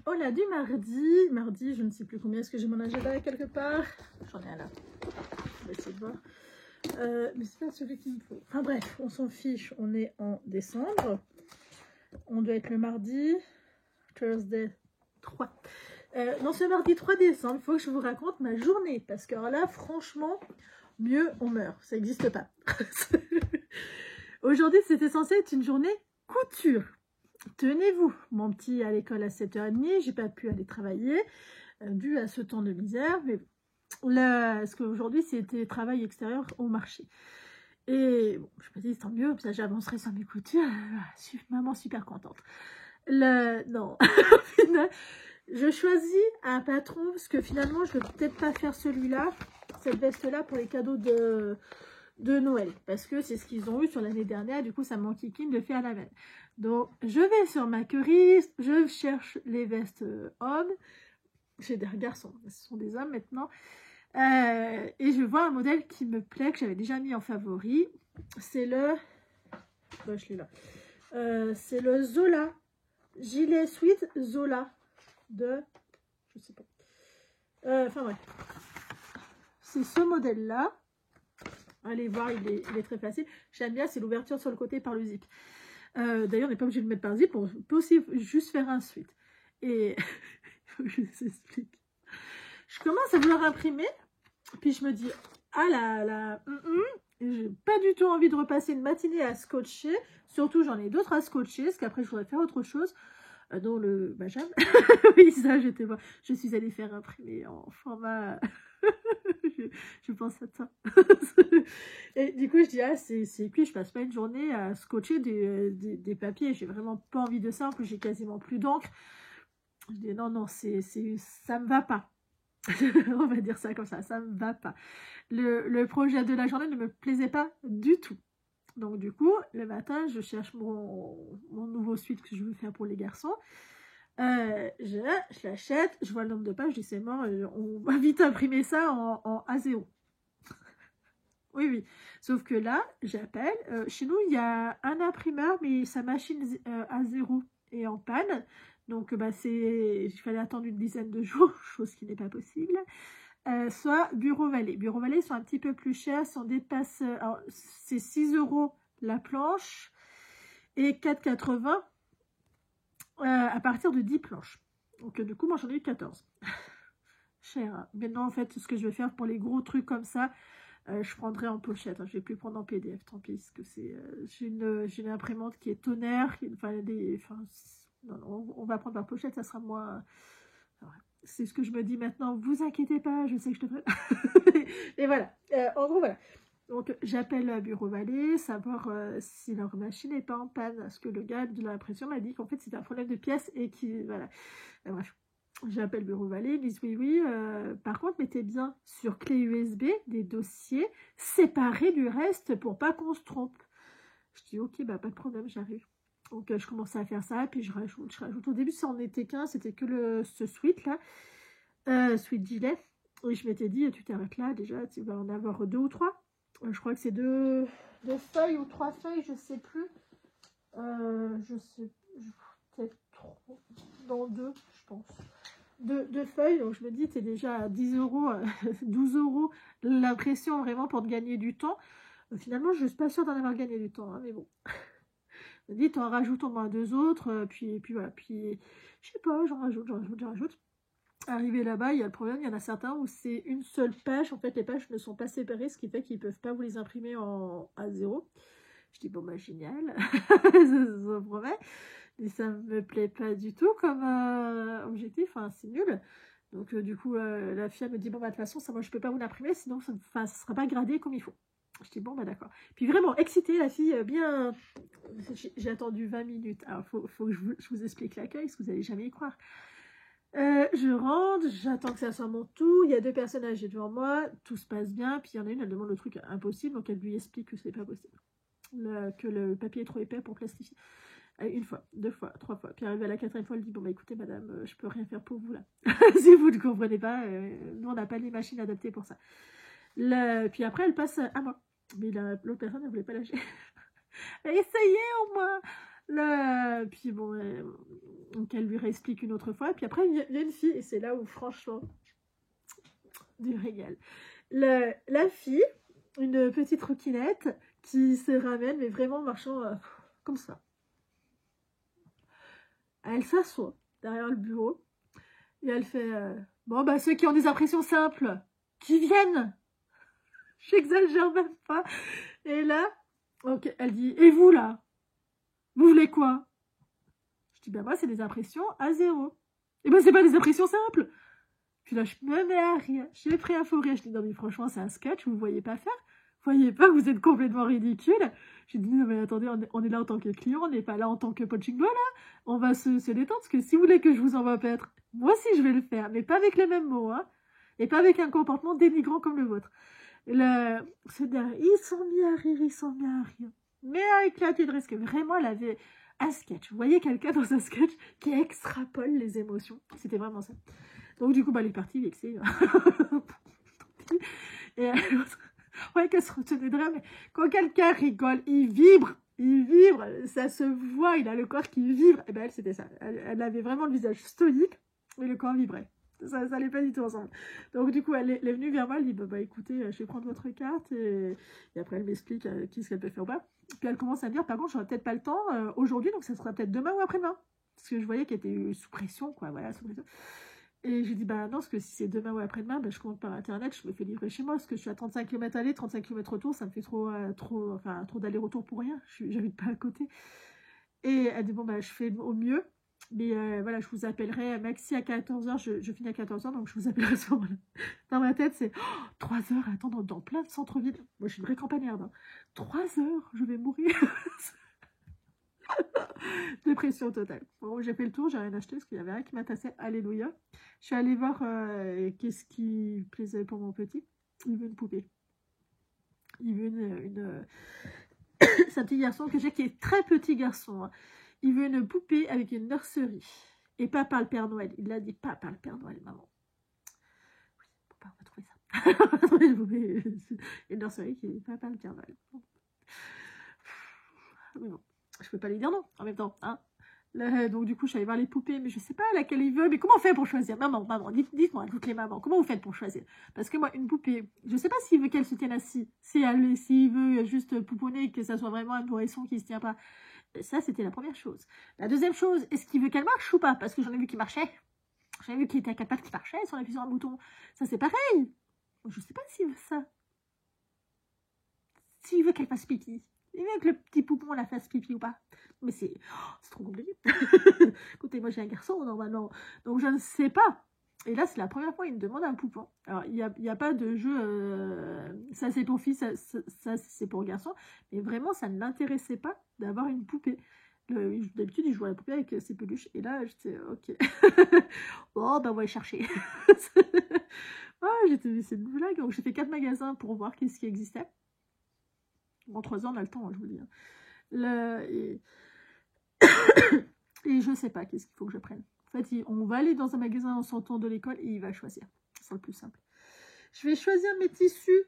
Oh là, du mardi, je ne sais plus combien, est-ce que j'ai mon agenda quelque part? J'en ai un là. On va essayer de voir. Mais c'est pas celui qu'il me faut. Enfin bref, on s'en fiche, on est en décembre. On doit être le mardi, Thursday 3. Non, ce mardi 3 décembre, il faut que je vous raconte ma journée. Parce que là, franchement, mieux on meurt. Ça n'existe pas. Aujourd'hui, c'était censé être une journée couture. Tenez-vous, mon petit à l'école à 7h30, j'ai pas pu aller travailler, dû à ce temps de misère, mais parce qu'aujourd'hui c'était travail extérieur au marché. Et bon, je me dis, tant mieux, ça j'avancerai sans mes coutures. Je suis maman super contente. Non, au final, je choisis un patron, parce que finalement, je ne vais peut-être pas faire celui-là, cette veste-là, pour les cadeaux de Noël. Parce que c'est ce qu'ils ont eu sur l'année dernière, du coup, ça m'enquiquine de faire la même. Donc, je vais sur Maquerie, je cherche les vestes hommes. J'ai des garçons, ce sont des hommes maintenant. Et je vois un modèle qui me plaît, que j'avais déjà mis en favori. C'est le... Bah, je l'ai là. C'est le Zola. Gilet Sweat Zola. De... Je sais pas. Enfin, ouais. C'est ce modèle-là. Allez voir, il est très facile. J'aime bien, c'est l'ouverture sur le côté par le zip. D'ailleurs, on n'est pas obligé de le mettre par zip. On peut aussi juste faire un sweat. Et... je vous explique. Je commence à vouloir imprimer. Puis je me dis, ah là là, j'ai pas du tout envie de repasser une matinée à scotcher. Surtout, j'en ai d'autres à scotcher, parce qu'après, je voudrais faire autre chose. Dont le Benjamin. Oui, ça, je suis allée faire imprimer en format... je pense à ça. Et du coup, je dis, ah, c'est puis je passe pas une journée à scotcher des papiers. J'ai vraiment pas envie de ça. En plus, j'ai quasiment plus d'encre. Je dis, non, ça me va pas. On va dire ça comme ça me va pas. Le projet de la journée ne me plaisait pas du tout. Donc du coup, le matin, je cherche mon nouveau suite que je veux faire pour les garçons. Je l'achète, je vois le nombre de pages, je dis c'est mort, on va vite imprimer ça en A0. Oui. Sauf que là, j'appelle. Chez nous, il y a un imprimeur, mais sa machine A0 est en panne. Donc, il fallait attendre une dizaine de jours, chose qui n'est pas possible. Soit Bureau Vallée. Bureau Vallée sont un petit peu plus chers. Si on dépasse, c'est 6 € la planche et 4,80 à partir de 10 planches. Donc, du coup, moi, j'en ai eu 14. Cher. Hein. Maintenant, en fait, ce que je vais faire pour les gros trucs comme ça, je prendrai en pochette. Hein. Je vais plus prendre en PDF, tant pis. Parce que j'ai une imprimante qui est tonnerre. Non, on va prendre en pochette, ça sera moins... C'est ce que je me dis maintenant. Vous inquiétez pas, je sais que je devrais... Et voilà. En gros, voilà. Donc, j'appelle Bureau Vallée, savoir si leur machine n'est pas en panne. Parce que le gars de l'impression m'a dit qu'en fait, c'était un problème de pièces et qui... Voilà. Bref. J'appelle Bureau Vallée, ils disent oui. Par contre, mettez bien sur clé USB des dossiers séparés du reste pour pas qu'on se trompe. Je dis ok, pas de problème, j'arrive. Donc, je commençais à faire ça, puis je rajoute. Au début, ça en était qu'un, c'était que ce sweat là, sweat gilet. Et je m'étais dit, tu t'arrêtes là, déjà, tu vas en avoir 2 ou 3. Je crois que c'est 2 feuilles ou 3 feuilles, je sais plus. Peut-être 3, dans 2, je pense. 2 feuilles, donc je me dis, t'es déjà à 10 €, 12 € l'impression vraiment pour te gagner du temps. Finalement, je ne suis pas sûre d'en avoir gagné du temps, hein, mais bon. Je me dis, t'en rajoutes au moins 2 autres, puis voilà, puis je sais pas, j'en rajoute. Arrivé là-bas, il y a le problème, il y en a certains où c'est une seule page, en fait les pages ne sont pas séparées, ce qui fait qu'ils ne peuvent pas vous les imprimer en A0. Je dis, bon bah génial, ça promet. Et ça me plaît pas du tout comme objectif, hein, c'est nul. Donc du coup, la fille me dit, bon bah de toute façon, ça moi je peux pas vous l'imprimer, sinon ça ne sera pas gradé comme il faut. Je dis, bon bah d'accord. Puis vraiment excitée, la fille, bien... J'ai attendu 20 minutes. Alors, faut que je vous explique l'accueil, parce que vous n'allez jamais y croire. Je rentre, j'attends que ça soit mon tour. Il y a 2 personnes âgées devant moi, tout se passe bien. Puis il y en a une, elle demande le truc impossible, donc elle lui explique que c'est pas possible. Que le papier est trop épais pour plastifier. 1 fois, 2 fois, 3 fois. Puis arrivé à la 4e fois, elle dit, bon bah écoutez madame, je peux rien faire pour vous là. Si vous ne comprenez pas, nous on n'a pas les machines adaptées pour ça. Puis après elle passe à moi. Mais l'autre personne, elle voulait pas lâcher. Essayez au moins. Puis bon, donc elle lui réexplique une autre fois. Puis après, il y a une fille, et c'est là où franchement, du régal. La fille, une petite rouquinette qui se ramène, mais vraiment marchant comme ça. Elle s'assoit derrière le bureau et elle fait bon bah ceux qui ont des impressions simples, qui viennent. J'exagère même pas. Et là, ok, elle dit, et vous là, vous voulez quoi? Je dis, ben moi c'est des impressions A0. Et ben c'est pas des impressions simples. Puis là je me mets à rire, j'ai pris un fou rire, je dis, non mais franchement c'est un sketch, vous ne voyez pas faire. voyez pas que vous êtes complètement ridicule? J'ai dit, non mais attendez, on est là en tant que client, on n'est pas là en tant que punching ball, là. On va se détendre, parce que si vous voulez que je vous envoie peut-être, moi aussi je vais le faire, mais pas avec les mêmes mots, hein. Et pas avec un comportement dénigrant comme le vôtre. Ils sont mis à rire, ils sont mis à rire. Mais à éclater de rire, parce que vraiment, elle avait un sketch. Vous voyez quelqu'un dans un sketch qui extrapole les émotions. C'était vraiment ça. Donc du coup, elle est partie vexée. Et ouais, qu'elle se retenait de rire, mais quand quelqu'un rigole, il vibre, ça se voit, il a le corps qui vibre. Et ben elle, c'était ça. Elle avait vraiment le visage stoïque, mais le corps vibrait. Ça n'allait pas du tout ensemble. Donc du coup, elle est venue vers moi, elle dit, bah écoutez, je vais prendre votre carte, et après elle m'explique qu'est-ce qu'elle peut faire ou pas. Puis elle commence à me dire, par contre, j'aurai peut-être pas le temps aujourd'hui, donc ça sera peut-être demain ou après-demain. Parce que je voyais qu'elle était sous pression, quoi, voilà, sous pression. Et j'ai dit, bah non, parce que si c'est demain ou après-demain, bah, je commande par internet, je me fais livrer chez moi, parce que je suis à 35 km aller, 35 km retour, ça me fait trop d'aller-retour pour rien, j'habite pas à côté. Et elle dit, bon, bah je fais au mieux, mais voilà, je vous appellerai maxi à 14h, je finis à 14h, donc je vous appellerai à ce moment-là. Dans ma tête, c'est 3 heures à attendre dans plein de centre-ville. Moi, je suis une vraie campagnarde, hein. 3 heures, je vais mourir. Dépression totale. Bon, j'ai fait le tour, j'ai rien acheté parce qu'il y avait rien qui m'intéressait. Alléluia. Je suis allée voir qu'est-ce qui plaisait pour mon petit. Il veut une poupée. Il veut c'est un petit garçon que j'ai qui est très petit garçon. Hein. Il veut une poupée avec une nurserie. Et pas par le Père Noël. Il l'a dit pas par le Père Noël, maman. Oui, papa, on va trouver ça. Une nurserie qui n'est pas par le Père Noël. Mais bon, je peux pas lui dire non en même temps. Hein. Donc du coup, je suis allée voir les poupées, mais je sais pas laquelle il veut. Mais comment on fait pour choisir? Maman, dites-moi, toutes les mamans, comment vous faites pour choisir? Parce que moi, une poupée, je sais pas s'il veut qu'elle se tienne assise. S'il veut juste pouponner, que ça soit vraiment un nourrisson qui se tient pas. Ça, c'était la première chose. La deuxième chose, est-ce qu'il veut qu'elle marche ou pas? Parce que j'en ai vu qui marchait. J'en ai vu qui était à quatre pattes qui marchait, si on appuie sur un bouton. Ça, c'est pareil. Je sais pas s'il veut ça. S'il veut qu'elle fasse pipi. Il veut que le petit poupon la fasse pipi ou pas. Mais c'est trop compliqué. Écoutez, moi j'ai un garçon normalement, donc je ne sais pas. Et là, c'est la première fois qu'il me demande un poupon. Alors, il n'y a pas de jeu, ça c'est pour fille, ça c'est pour garçon. Mais vraiment, ça ne l'intéressait pas d'avoir une poupée. D'habitude, il jouait à la poupée avec ses peluches. Et là, j'étais, ok. Oh, ben on va aller chercher. C'est une blague. Donc, j'ai fait 4 magasins pour voir qu'est-ce qui existait. En 3 ans, on a le temps, hein, je vous le dis. Et je sais pas qu'est-ce qu'il faut que je prenne. En fait, on va aller dans un magasin en sortant de l'école et il va choisir. C'est le plus simple. Je vais choisir mes tissus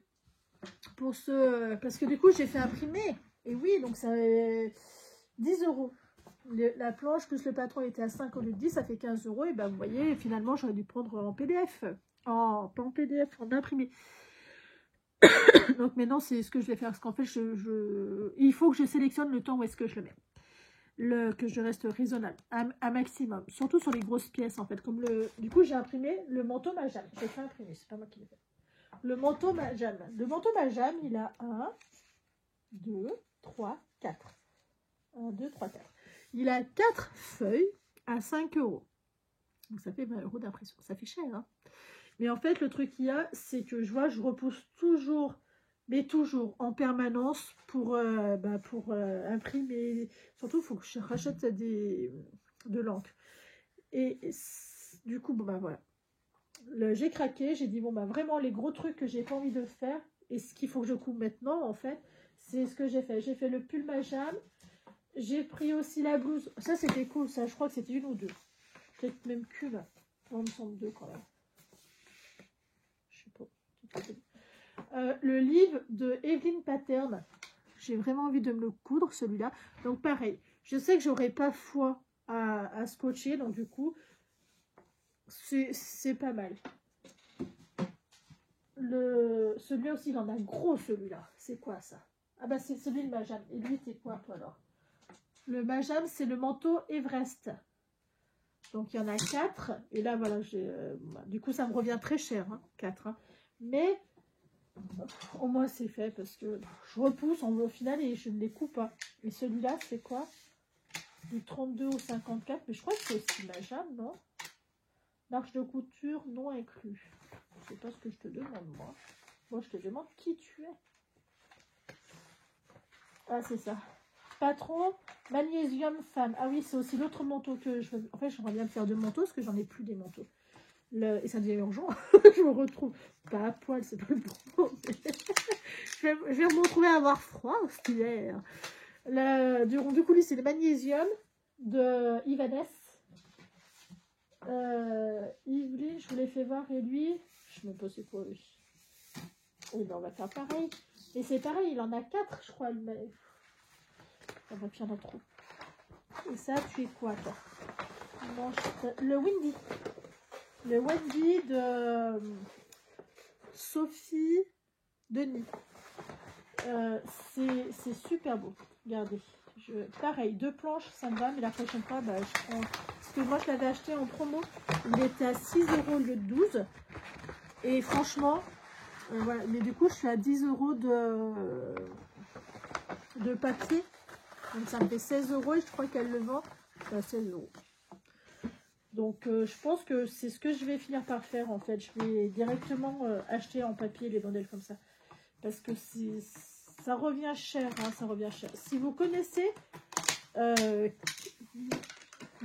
pour ce... Parce que du coup, j'ai fait imprimer. Et oui, donc ça fait 10 euros. La planche plus le patron était à 5 au lieu de 10, ça fait 15 euros. Et ben vous voyez, finalement, j'aurais dû prendre en PDF. Pas en PDF, en imprimé. Donc maintenant, c'est ce que je vais faire. Parce qu'en fait, il faut que je sélectionne le temps où est-ce que je le mets. Que je reste raisonnable, à maximum. Surtout sur les grosses pièces, en fait. Comme du coup, j'ai imprimé le manteau Majam. J'ai fait imprimer, c'est pas moi qui l'ai fait. Le manteau Majam. Le manteau Majam, il a 1, 2, 3, 4. 1, 2, 3, 4. Il a 4 feuilles à 5 euros. Donc ça fait 20 euros d'impression. Ça fait cher, hein. Mais en fait, le truc qu'il y a, c'est que je repousse toujours, mais toujours, en permanence pour imprimer. Surtout, il faut que je rachète de l'encre. Et du coup, bon, bah voilà. J'ai craqué, j'ai dit, bon, bah vraiment, les gros trucs que j'ai pas envie de faire, et ce qu'il faut que je coupe maintenant, en fait, c'est ce que j'ai fait. J'ai fait le pull Majam, j'ai pris aussi la blouse. Ça, c'était cool, ça, je crois que c'était 1 ou 2. Peut-être même qu'une. On me semble 2 quand même. Le livre de Evelyn Pattern, j'ai vraiment envie de me le coudre celui-là. Donc pareil, je sais que j'aurai pas foi à scotcher, donc du coup c'est pas mal. Celui-là aussi, il en a gros celui-là. C'est quoi ça? Ah bah c'est celui de Majam. Et lui, c'est quoi toi alors? Le Majam, c'est le manteau Everest. Donc il y en a 4. Et là voilà, du coup ça me revient très cher, hein, 4. Hein. Mais au moins c'est fait parce que je repousse au final et je ne les coupe pas. Et celui-là c'est quoi? Du 32 au 54, mais je crois que c'est aussi Majam, non? Marge de couture non inclus. Je sais pas ce que je te demande moi. Moi je te demande qui tu es. Ah, c'est ça. Patron, magnésium femme. Ah oui, c'est aussi l'autre manteau que je veux. En fait, j'aimerais bien me faire 2 manteaux parce que j'en ai plus des manteaux. Et ça devient urgent. Je me retrouve pas à poil, c'est pas le bon mot. Je vais me retrouver à avoir froid cet hiver. Du coup, lui, c'est le magnésium de Ivanes. Yves, je vous l'ai fait voir et lui, je me pose c'est quoi lui. Oui, ben on va faire pareil. Et c'est pareil, il en a 4, je crois. On va bien en trop. Et ça, tu es quoi, toi? Le Windy. Le Wendy de Sophie Denis. C'est super beau. Regardez. Pareil, 2 planches, ça me va, mais la prochaine fois, bah, je prends. Parce que moi, je l'avais acheté en promo. Il était à 6 € au lieu de 12. Et franchement, voilà. Mais du coup, je suis à 10 € de papier. Donc, ça me fait 16 € et je crois qu'elle le vend à 16 €. Donc, je pense que c'est ce que je vais finir par faire, en fait. Je vais directement acheter en papier les bandelles comme ça. Parce que ça revient cher, hein, ça revient cher. Si vous connaissez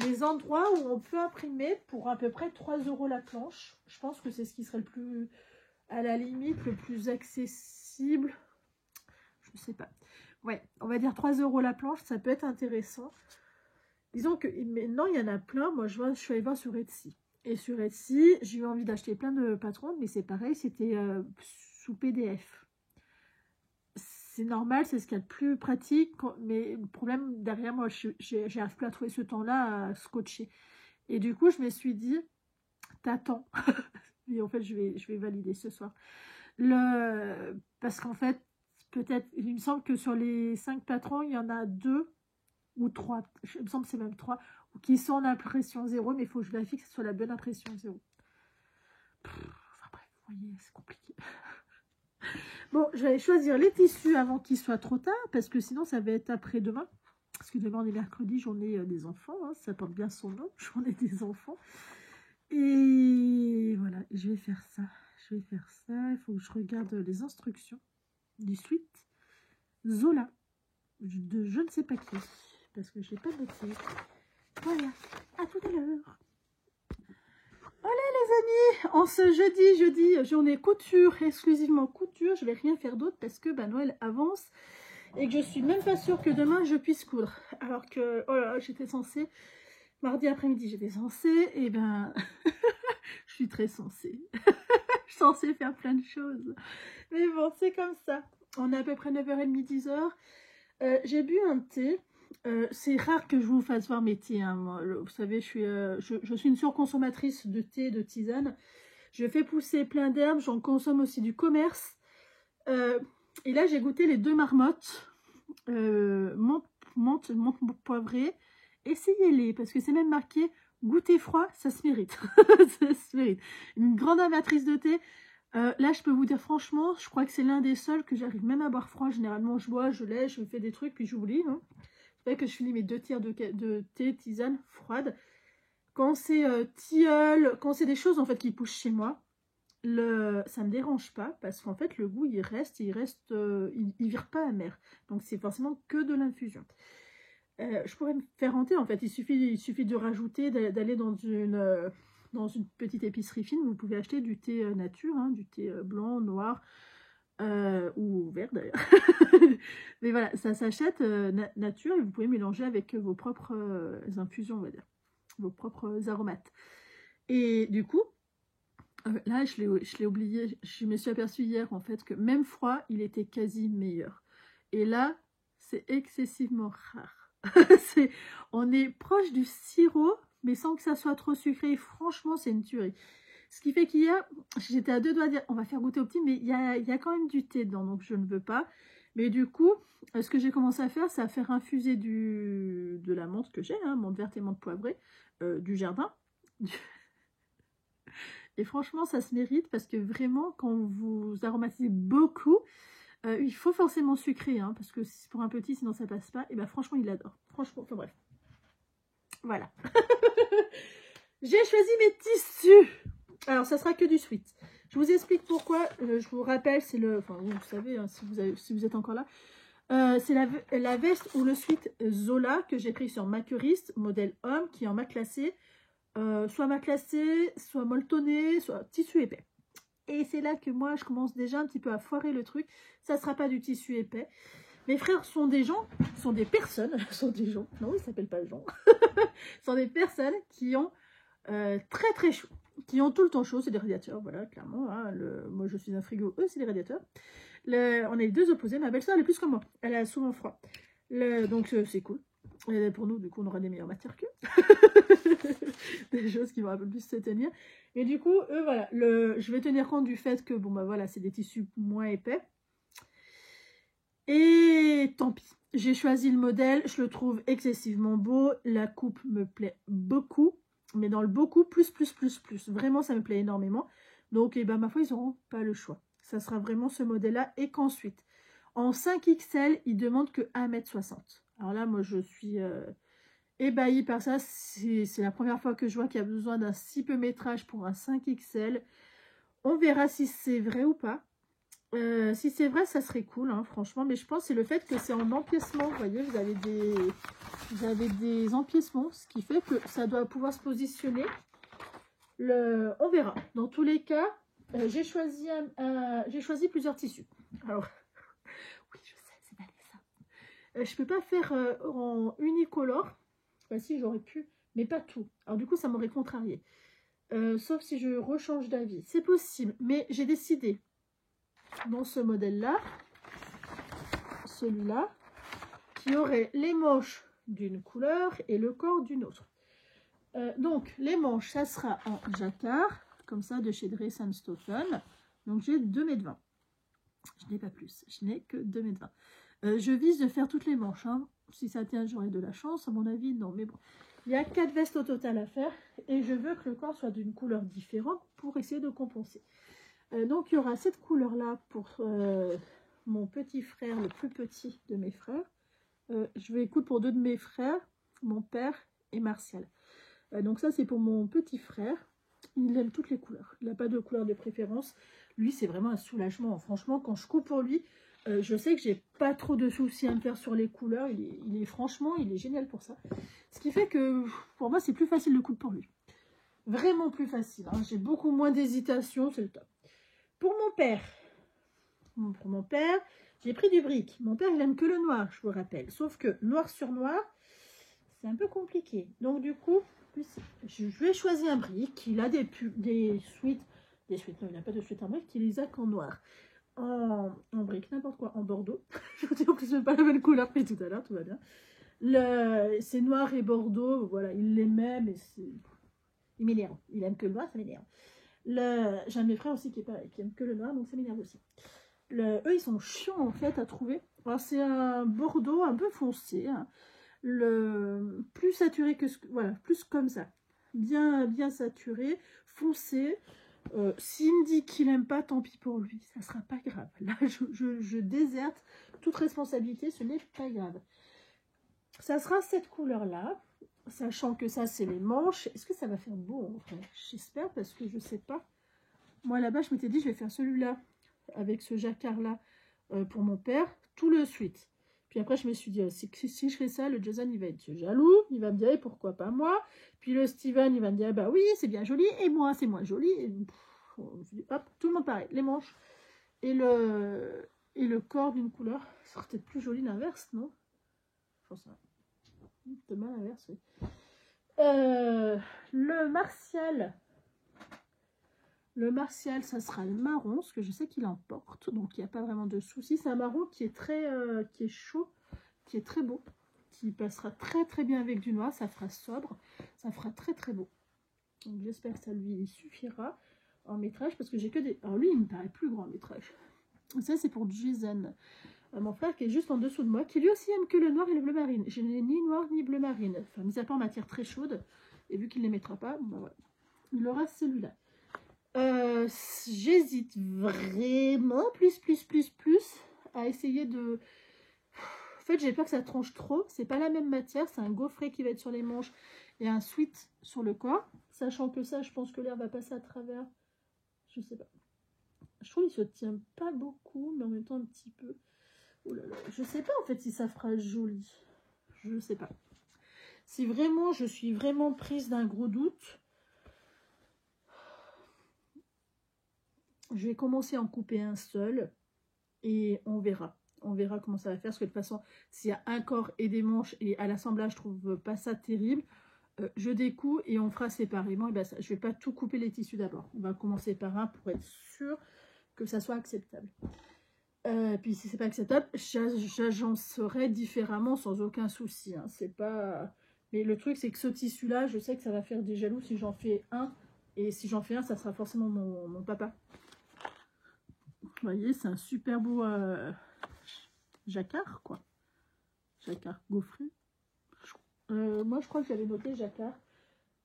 les endroits où on peut imprimer pour à peu près 3 € la planche, je pense que c'est ce qui serait le plus, à la limite, le plus accessible. Je ne sais pas. Ouais, on va dire 3 € la planche, ça peut être intéressant. Disons que maintenant, il y en a plein. Moi, je suis allée voir sur Etsy. Et sur Etsy, j'ai eu envie d'acheter plein de patrons, mais c'est pareil, c'était sous PDF. C'est normal, c'est ce qu'il y a de plus pratique, mais le problème derrière moi, j'arrive plus à trouver ce temps-là à scotcher. Et du coup, je me suis dit, t'attends. Et en fait, je vais valider ce soir. Parce qu'en fait, peut-être, il me semble que sur les 5 patrons, il y en a 2 ou 3, il me semble que c'est même 3, qui sont en impression 0, mais il faut que je vérifie que ce soit la bonne impression 0. Enfin bref, vous voyez, c'est compliqué. Bon, je vais choisir les tissus avant qu'il soit trop tard, parce que sinon ça va être après-demain. Parce que demain on est mercredi, j'en ai des enfants, hein, ça porte bien son nom, j'en ai des enfants. Et voilà, je vais faire ça. Il faut que je regarde les instructions du suite Zola, de je ne sais pas qui, parce que je n'ai pas noté. Voilà, à tout à l'heure. Voilà les amis, en ce jeudi, journée couture, exclusivement couture, je vais rien faire d'autre parce que Noël avance et que je suis même pas sûre que demain je puisse coudre. Alors que, oh là, j'étais censée, mardi après-midi j'étais censée, et je suis très censée. Je suis censée faire plein de choses. Mais bon, c'est comme ça. On est à peu près 9h30, 10h. J'ai bu un thé. C'est rare que je vous fasse voir mes thés, hein, moi. Vous savez, je suis une surconsommatrice de thé, de tisane. Je fais pousser plein d'herbes, j'en consomme aussi du commerce. Et là, j'ai goûté les 2 marmottes. Menthe poivrée. Essayez-les, parce que c'est même marqué goûter froid, ça se mérite. Ça se mérite. Une grande amatrice de thé. Là, je peux vous dire franchement, je crois que c'est l'un des seuls que j'arrive même à boire froid. Généralement, je bois, je lèche, je fais des trucs, puis j'oublie. Hein. C'est vrai que je finis mes 2 tiers de thé, tisane, froide. Quand c'est tilleul, quand c'est des choses en fait qui poussent chez moi, ça me dérange pas parce qu'en fait le goût il vire pas amer. Donc c'est forcément que de l'infusion. Je pourrais me faire en thé en fait. Il suffit de rajouter, d'aller dans une petite épicerie fine. Vous pouvez acheter du thé nature, hein, du thé blanc, noir. Ou vert d'ailleurs. Mais voilà, ça s'achète nature et vous pouvez mélanger avec vos propres infusions, on va dire, vos propres aromates. Et du coup, là, je l'ai oublié, je me suis aperçue hier en fait que même froid, il était quasi meilleur. Et là, c'est excessivement rare. On est proche du sirop, mais sans que ça soit trop sucré. Franchement, c'est une tuerie. Ce qui fait qu'hier, j'étais à 2 doigts de dire on va faire goûter au petit, mais il y a quand même du thé dedans, donc je ne veux pas. Mais du coup, ce que j'ai commencé à faire, c'est à faire infuser de la menthe que j'ai, hein, menthe verte et menthe poivrée, du jardin. Et franchement, ça se mérite parce que vraiment, quand vous aromatisez beaucoup, il faut forcément sucrer, hein, parce que pour un petit, sinon ça passe pas. Et ben franchement, il adore. Franchement, enfin bref. Voilà. J'ai choisi mes tissus. Alors, ça sera que du sweat. Je vous explique pourquoi. Je vous rappelle, c'est le... Enfin, vous savez, hein, si vous êtes encore là. C'est la veste ou le sweat Zola que j'ai pris sur Makerist, modèle homme, qui est en matelassé. Soit matelassé, soit molletonné, soit tissu épais. Et c'est là que moi, je commence déjà un petit peu à foirer le truc. Ça ne sera pas du tissu épais. Mes frères sont des gens, sont des personnes, sont des gens, non, ils ne s'appellent pas gens, sont des personnes qui ont très très chaud, qui ont tout le temps chaud, c'est des radiateurs, voilà, clairement. Hein, moi, je suis un frigo, eux, c'est des radiateurs. On est les deux opposés. Ma belle-sœur, elle est plus comme moi, elle a souvent froid. Donc, c'est cool. Et pour nous, du coup, on aura des meilleures matières qu'eux. Des choses qui vont un peu plus se tenir. Et du coup, eux, voilà, je vais tenir compte du fait que, bon, bah voilà, c'est des tissus moins épais. Et tant pis. J'ai choisi le modèle, je le trouve excessivement beau. La coupe me plaît beaucoup, mais dans le beaucoup, plus. Vraiment, ça me plaît énormément. Donc, eh ben, ma foi, ils n'auront pas le choix. Ça sera vraiment ce modèle-là. Et qu'ensuite, en 5XL, ils demandent que 1m60. Alors là, moi, je suis ébahie par ça. C'est la première fois que je vois qu'il y a besoin d'un si peu métrage pour un 5XL. On verra si c'est vrai ou pas. Si c'est vrai, ça serait cool, hein, franchement. Mais je pense que c'est le fait que c'est en empiècement. Vous voyez, vous avez des empiècements, ce qui fait que ça doit pouvoir se positionner. On verra. Dans tous les cas, j'ai choisi plusieurs tissus. Alors, oui, je sais, c'est mal ça. Je peux pas faire en unicolore. Bah si, j'aurais pu, mais pas tout. Alors du coup, ça m'aurait contrarié. Sauf si je rechange d'avis. C'est possible, mais j'ai décidé dans ce modèle-là, celui-là, qui aurait les manches d'une couleur et le corps d'une autre. Donc, les manches, ça sera en jacquard, comme ça, de chez Dress & Stoughton. Donc, j'ai 2,20 m. Je n'ai pas plus, je n'ai que 2,20 m. Je vise de faire toutes les manches. Hein. Si ça tient, j'aurai de la chance. À mon avis, non. Mais bon, il y a 4 vestes au total à faire. Et je veux que le corps soit d'une couleur différente pour essayer de compenser. Donc, il y aura cette couleur-là pour mon petit frère, le plus petit de mes frères. Je vais écouter pour 2 de mes frères, mon père et Martial. Donc ça, c'est pour mon petit frère. Il aime toutes les couleurs. Il n'a pas de couleur de préférence. Lui, c'est vraiment un soulagement. Franchement, quand je coupe pour lui, je sais que j'ai pas trop de soucis à me faire sur les couleurs. Franchement, il est génial pour ça. Ce qui fait que, pour moi, c'est plus facile de couper pour lui. Vraiment plus facile. Hein. J'ai beaucoup moins d'hésitation, c'est le top. Pour mon père, j'ai pris du brick. Mon père, il aime que le noir, je vous rappelle. Sauf que noir sur noir, c'est un peu compliqué. Donc, du coup, je vais choisir un brick. Il a des suites. Non, il n'a pas de suite en brick. Il les a qu'en noir. En brick, n'importe quoi. En bordeaux. Je vous dis en plus, c'est pas la même couleur que tout à l'heure. Tout va bien. C'est noir et bordeaux. Voilà, il l'aimait, mais il m'énerve. Il aime que le noir, ça m'énerve. J'ai un de mes frères aussi qui aime que le noir, donc ça m'énerve aussi. Eux, ils sont chiants en fait à trouver. Alors, c'est un bordeaux un peu foncé. Hein. Plus saturé que voilà, plus comme ça. Bien saturé, foncé. S'il me dit qu'il n'aime pas, tant pis pour lui. Ça sera pas grave. Là, je déserte toute responsabilité. Ce n'est pas grave. Ça sera cette couleur-là. Sachant que ça, c'est les manches. Est-ce que ça va faire beau en vrai? J'espère parce que je sais pas. Moi, là-bas, je m'étais dit, je vais faire celui-là avec ce jacquard-là pour mon père. Tout le suite. Puis après, je me suis dit, si je fais ça, le Jason, il va être jaloux. Il va me dire, pourquoi pas moi? Puis le Steven, il va me dire, bah oui, c'est bien joli. Et moi, c'est moins joli. Et, hop, tout le monde pareil. Les manches et le corps d'une couleur. Ça serait peut-être plus joli l'inverse, non? Je pense ça. Demain, l'inverse, oui. Le Martial, ça sera le marron, parce que je sais qu'il en porte, donc il n'y a pas vraiment de souci. C'est un marron qui est qui est chaud, qui est très beau, qui passera très bien avec du noir. Ça fera sobre, ça fera très beau. Donc j'espère que ça lui suffira en métrage, parce que j'ai que des. Alors lui, il me paraît plus grand en métrage. Ça, c'est pour Jason. Mon frère qui est juste en dessous de moi, qui lui aussi aime que le noir et le bleu marine. Je n'ai ni noir ni bleu marine. Enfin, mis à part en matière très chaude. Et vu qu'il ne les mettra pas, ben voilà. Il aura celui-là. J'hésite vraiment plus à essayer de... En fait, j'ai peur que ça tranche trop. C'est pas la même matière. C'est un gaufret qui va être sur les manches et un sweat sur le corps. Sachant que ça, je pense que l'air va passer à travers. Je sais pas. Je trouve qu'il se tient pas beaucoup, mais en même temps un petit peu. Oh là là, je sais pas en fait si ça fera joli. Je sais pas. Si vraiment je suis vraiment prise d'un gros doute, je vais commencer à en couper un seul et on verra. On verra comment ça va faire, parce que de toute façon, s'il y a un corps et des manches, et à l'assemblage, je trouve pas ça terrible, je découpe et on fera séparément. Et ben ça, je vais pas tout couper les tissus d'abord. On va commencer par un pour être sûr que ça soit acceptable. Puis si c'est pas acceptable, j'agencerai différemment sans aucun souci. Hein. C'est pas... Mais le truc, c'est que ce tissu-là, je sais que ça va faire des jaloux si j'en fais un. Et si j'en fais un, ça sera forcément mon papa. Vous voyez, c'est un super beau jacquard, quoi. Jacquard gaufré. Moi, je crois que j'avais noté jacquard.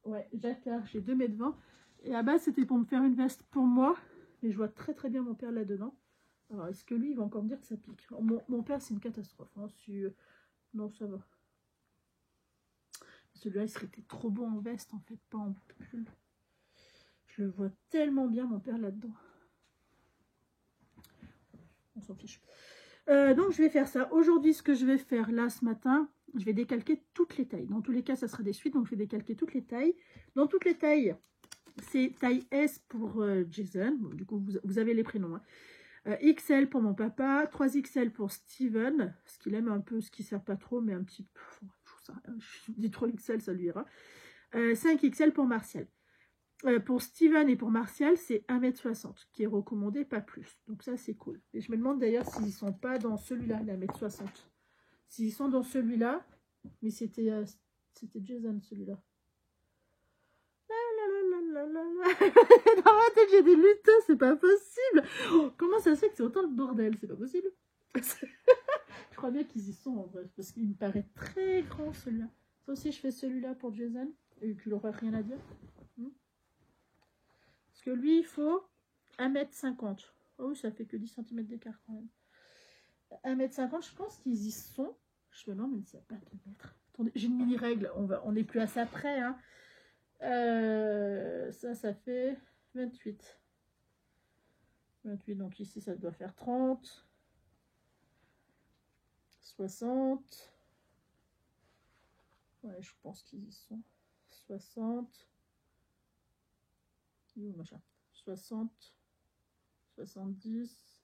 Ouais, jacquard, j'ai 2,20 m. Et à base, c'était pour me faire une veste pour moi. Mais je vois très très bien mon père là-dedans. Alors, est-ce que lui, il va encore me dire que ça pique? Mon père, c'est une catastrophe. Hein, non, ça va. Celui-là, il serait trop bon en veste, en fait, pas en pull. Je le vois tellement bien, mon père, là-dedans. On s'en fiche. Donc, je vais faire ça. Aujourd'hui, ce que je vais faire, là, ce matin, je vais décalquer toutes les tailles. Dans tous les cas, ça sera des suites, donc je vais décalquer toutes les tailles. Dans toutes les tailles, c'est taille S pour Jason. Bon, du coup, vous avez les prénoms, hein. XL pour mon papa, 3XL pour Steven, ce qu'il aime un peu, ce qui ne sert pas trop, mais un petit peu, je dis trop XL, ça lui ira. 5XL pour Martial. Pour Steven et pour Martial, c'est 1,60 m, qui est recommandé, pas plus. Donc ça, c'est cool. Et je me demande d'ailleurs s'ils ne sont pas dans celui-là, il est 1,60 m. S'ils sont dans celui-là, mais c'était Jason, celui-là. Dans ma tête, j'ai des lutins, c'est pas possible. Oh, comment ça se fait que c'est autant le bordel? C'est pas possible. Je crois bien qu'ils y sont en vrai, parce qu'il me paraît très grand celui-là. Ça aussi, je fais celui-là pour Jason, et qu'il n'aura rien à dire. Parce que lui, il faut 1,50 m. Oh oui, ça fait que 10 cm d'écart quand même. 1,50 m, je pense qu'ils y sont. Je me demande même s'il n'y a pas 2 mètres. Attendez, j'ai une mini-règle, on n'est plus à ça près, hein. Ça fait 28. 28, donc ici ça doit faire 30, 60. Ouais, je pense qu'ils y sont. 60. Machin. 60, 70,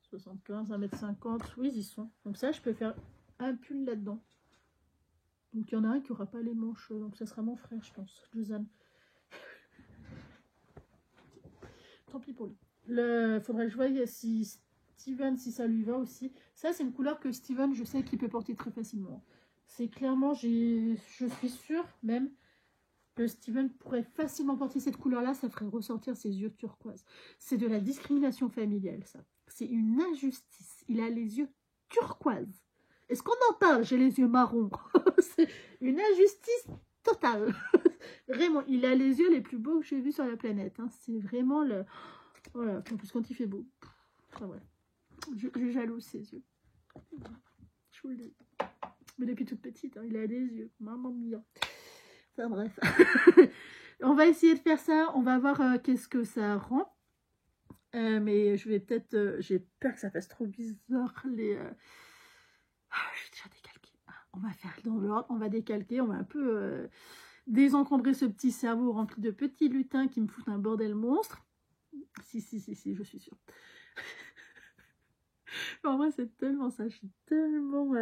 75, 1,50 m. Oui, ils y sont. Donc ça, je peux faire un pull là-dedans. Donc il y en a un qui n'aura pas les manches. Donc ça sera mon frère, je pense. Juzan. Tant pis pour lui. Faudrait que je voie si Steven, si ça lui va aussi. Ça, c'est une couleur que Steven, je sais qu'il peut porter très facilement. C'est clairement, je suis sûre même que Steven pourrait facilement porter cette couleur-là. Ça ferait ressortir ses yeux turquoise. C'est de la discrimination familiale, ça. C'est une injustice. Il a les yeux turquoise. Est-ce qu'on en parle? J'ai les yeux marrons. C'est une injustice totale. Vraiment, il a les yeux les plus beaux que j'ai vus sur la planète. Hein. C'est vraiment le... Voilà, en plus quand il fait beau. Enfin, ouais. Je jalouse ses yeux. Je vous le dis. Mais depuis toute petite, hein, il a des yeux. Maman mia. Enfin bref. On va essayer de faire ça. On va voir qu'est-ce que ça rend. Mais je vais peut-être... j'ai peur que ça fasse trop bizarre les... je vais déjà décalquer. On va faire dans l'ordre. On va décalquer. On va un peu... désencombrer ce petit cerveau rempli de petits lutins qui me foutent un bordel monstre. Si, je suis sûre. En vrai, c'est tellement ça. Je suis tellement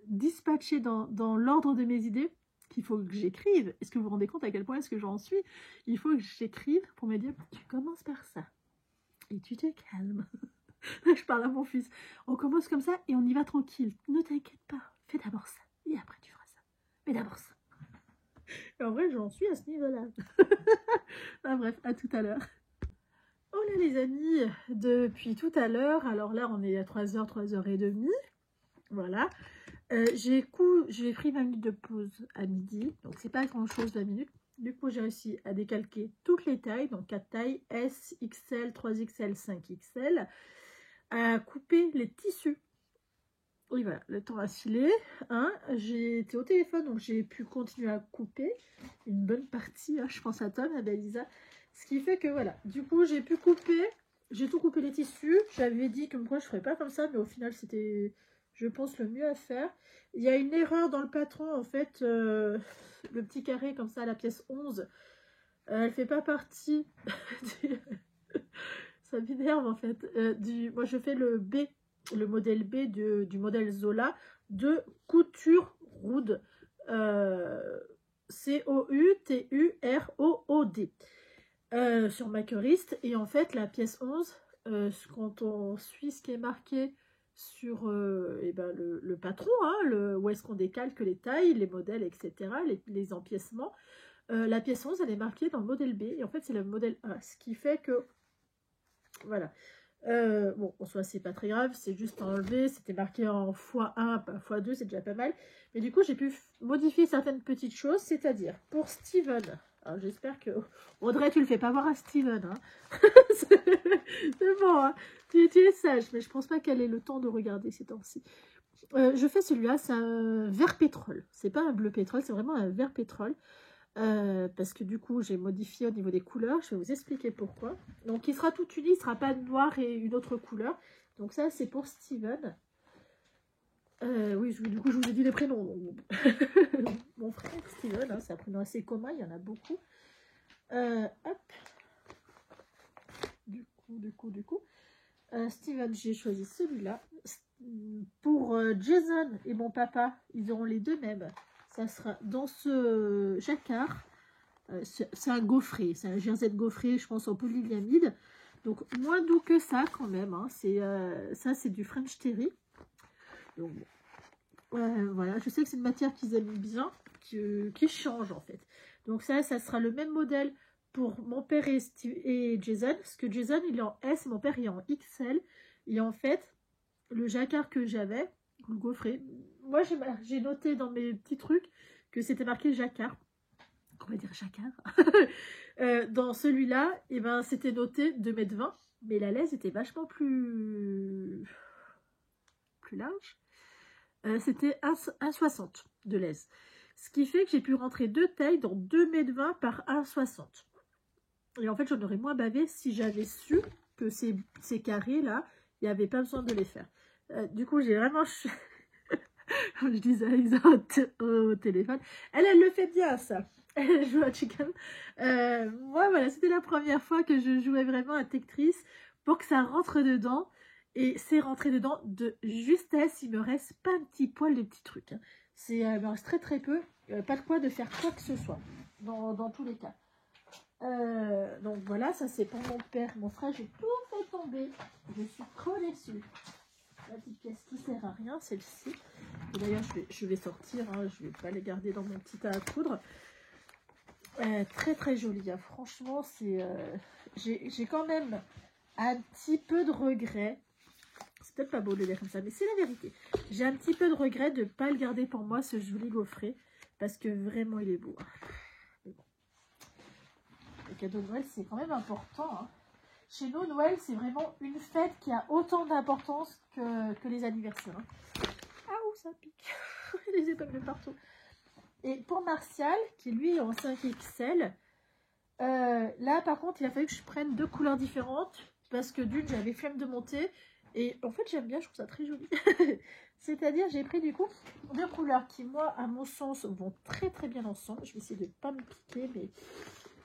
dispatchée dans l'ordre de mes idées qu'il faut que j'écrive. Est-ce que vous vous rendez compte à quel point est-ce que j'en suis? Il faut que j'écrive pour me dire, tu commences par ça. Et tu te calmes. Je parle à mon fils. On commence comme ça et on y va tranquille. Ne t'inquiète pas. Fais d'abord ça. Et après, tu feras ça. Mais d'abord ça. Et en vrai, j'en suis à ce niveau-là. Enfin, bref, à tout à l'heure. Oh là les amis, depuis tout à l'heure, alors là on est à 3h, 3h30, voilà. J'ai pris 20 minutes de pause à midi, donc c'est pas grand chose 20 minutes. Du coup j'ai réussi à décalquer toutes les tailles, donc 4 tailles, S, XL, 3XL, 5XL, à couper les tissus. Oui voilà, le temps a filé, hein. J'ai été au téléphone donc j'ai pu continuer à couper une bonne partie, hein. Je pense à Tom, à Belisa. Ce qui fait que voilà, du coup j'ai pu couper j'ai tout coupé les tissus. J'avais dit que moi je ferais pas comme ça, mais au final c'était, je pense, le mieux à faire. Il y a une erreur dans le patron en fait. Le petit carré comme ça, la pièce 11, elle fait pas partie du... Ça m'énerve en fait. Moi je fais le B, le modèle B du modèle Zola de couture roude. Couturrood. Sur Makerist. Et en fait, la pièce 11, quand on suit ce qui est marqué sur le patron, hein, où est-ce qu'on décalque les tailles, les modèles, etc., les empiècements, la pièce 11, elle est marquée dans le modèle B. Et en fait, c'est le modèle A. Ce qui fait que, voilà. Bon, en soi, c'est pas très grave, c'est juste enlevé. C'était marqué en x1, pas x2, c'est déjà pas mal. Mais du coup, j'ai pu modifier certaines petites choses, c'est-à-dire pour Steven. Alors, j'espère que Audrey, tu le fais pas voir à Steven. Hein. C'est bon, hein. Tu es sage, mais je pense pas qu'elle ait le temps de regarder ces temps-ci. Je fais celui-là, c'est un vert pétrole. C'est pas un bleu pétrole, c'est vraiment un vert pétrole. Parce que du coup j'ai modifié au niveau des couleurs, je vais vous expliquer pourquoi. Donc il sera tout uni, il ne sera pas noir et une autre couleur. Donc ça c'est pour Steven. Oui, du coup je vous ai dit les prénoms. Mon frère Steven, hein, c'est un prénom assez commun, il y en a beaucoup. Hop. Du coup. Steven, j'ai choisi celui-là. Pour Jason et mon papa, ils auront les deux mêmes. Ça sera dans ce jacquard. C'est un gaufré, c'est un jersey de gaufré, je pense en polyamide. Donc moins doux que ça quand même. Hein. Ça c'est du French Terry. Donc voilà, je sais que c'est une matière qu'ils aiment bien, qui change en fait. Donc ça sera le même modèle pour mon père et Jason. Parce que Jason il est en S et mon père il est en XL. Et en fait, le jacquard que j'avais, le gaufré, moi j'ai noté dans mes petits trucs que c'était marqué jacquard. On va dire jacquard. Dans celui-là, eh ben, c'était noté 2,20 m, mais la laisse était vachement plus large. C'était 1,60 m de laisse. Ce qui fait que j'ai pu rentrer deux tailles dans 2,20 m par 1,60 m. Et en fait, j'en aurais moins bavé si j'avais su que ces carrés-là, il n'y avait pas besoin de les faire. Du coup, j'ai vraiment... Je disais à Isa au téléphone. Elle le fait bien, ça. Elle joue à Chicken. Moi, voilà, c'était la première fois que je jouais vraiment à Tetris pour que ça rentre dedans. Et c'est rentré dedans de justesse. Il me reste pas un petit poil de petits trucs. Hein. Il me reste très très peu. Pas de quoi de faire quoi que ce soit. Dans tous les cas. Donc voilà, ça c'est pour mon père. Mon frère, j'ai tout fait tomber. Je suis trop déçue. La petite pièce qui sert à rien, celle-ci. D'ailleurs, je vais sortir. Hein, je vais pas les garder dans mon petit tas à coudre. Très très joli. Hein. Franchement, j'ai quand même un petit peu de regret. C'est peut-être pas beau de le dire comme ça, mais c'est la vérité. J'ai un petit peu de regret de ne pas le garder pour moi, ce joli gaufret. Parce que vraiment, il est beau. Mais bon. Le cadeau de Noël, c'est quand même important. Hein. Chez nous, Noël, c'est vraiment une fête qui a autant d'importance que les anniversaires. Hein. Ah, où ça pique. Les épingles partout. Et pour Martial, qui lui est en 5XL, là, par contre, il a fallu que je prenne deux couleurs différentes. Parce que d'une, j'avais flemme de monter. Et en fait, j'aime bien, je trouve ça très joli. C'est-à-dire, j'ai pris du coup deux couleurs qui, moi, à mon sens, vont très très bien ensemble. Je vais essayer de ne pas me piquer, mais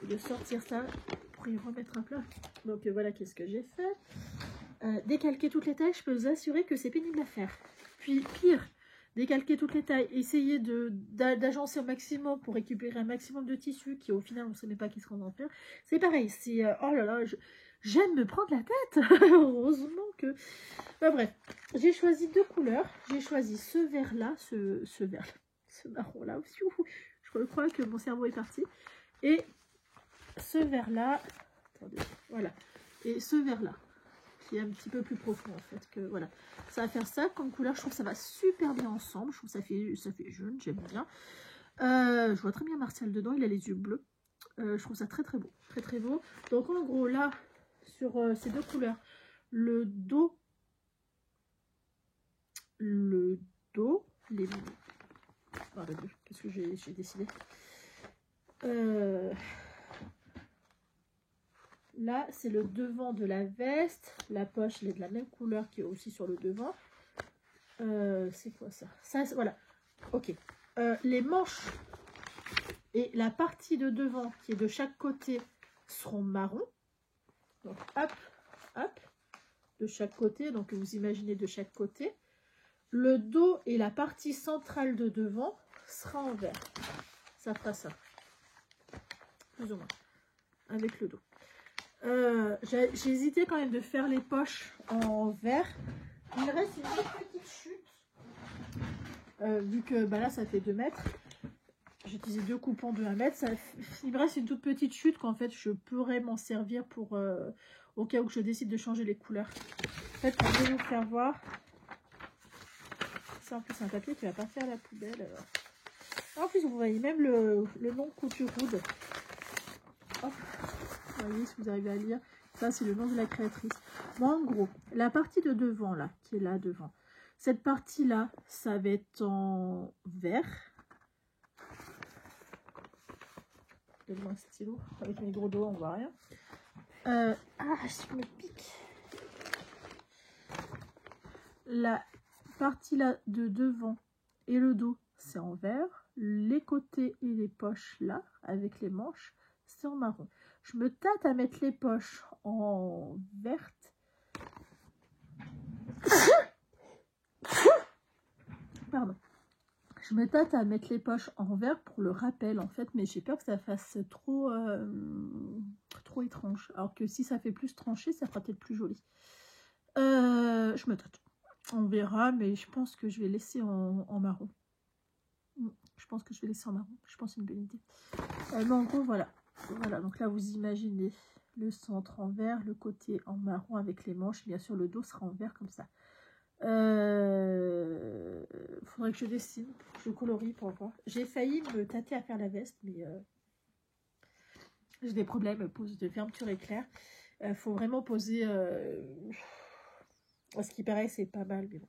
de sortir ça pour y remettre un plat. Donc voilà, qu'est-ce que j'ai fait. Décalquer toutes les tailles, je peux vous assurer que c'est pénible à faire. Puis pire, décalquer toutes les tailles, essayer d'agencer au maximum pour récupérer un maximum de tissu qui au final on ne sait même pas qui sera en faire. C'est pareil, c'est oh là là, j'aime me prendre la tête. Heureusement que... Enfin, bref, j'ai choisi deux couleurs. J'ai choisi ce vert là, ce vert là, ce marron là aussi. Je crois que mon cerveau est parti. Et ce vert là, attendez, voilà, et ce vert là qui est un petit peu plus profond en fait, que voilà, ça va faire ça comme couleur. Je trouve que ça va super bien ensemble. Je trouve que ça fait jaune, j'aime bien. Je vois très bien Martial dedans, il a les yeux bleus. Je trouve ça très très beau, très très beau. Donc en gros là sur ces deux couleurs, le dos, les... Oh, qu'est-ce que j'ai décidé, là, c'est le devant de la veste. La poche, elle est de la même couleur qui est aussi sur le devant. C'est quoi ça? Ça, voilà. Ok. Les manches et la partie de devant qui est de chaque côté seront marron. Donc, hop, hop, de chaque côté. Donc, vous imaginez de chaque côté. Le dos et la partie centrale de devant sera en vert. Ça fera ça. Plus ou moins. Avec le dos. J'ai hésité quand même de faire les poches en vert. Il reste une autre petite chute. Vu que bah là, ça fait 2 mètres. J'ai utilisé 2 coupons de 1 mètre. Il me reste une toute petite chute qu'en fait, je pourrais m'en servir pour au cas où je décide de changer les couleurs. En fait, je vais vous faire voir. C'est en plus un papier qui va pas faire la poubelle. Alors. En plus, vous voyez même le nom Couture Wood. Hop. Vous voyez, si vous arrivez à lire, ça c'est le nom de la créatrice. Moi, en gros, la partie de devant, là, qui est là devant, cette partie-là, ça va être en vert. Donne-moi un stylo. Avec mes gros doigts, on voit rien. Je me pique. La partie là de devant et le dos, c'est en vert. Les côtés et les poches là, avec les manches, c'est en marron. Je me tâte à mettre les poches en verte. Pardon. Je me tâte à mettre les poches en vert pour le rappel en fait, mais j'ai peur que ça fasse trop étrange. Alors que si ça fait plus tranché, ça fera peut-être plus joli. Je me tâte. On verra, mais je pense que je vais laisser en marron. Je pense que je vais laisser en marron. Je pense que c'est une bonne idée. Mais en gros, voilà. Voilà, donc là, vous imaginez le centre en vert, le côté en marron avec les manches. Bien sûr, le dos sera en vert comme ça. Faudrait que je dessine, je colorie pour voir. J'ai failli me tâter à faire la veste, mais j'ai des problèmes de fermeture éclair. Faut vraiment poser... ce qui paraît, c'est pas mal, mais bon.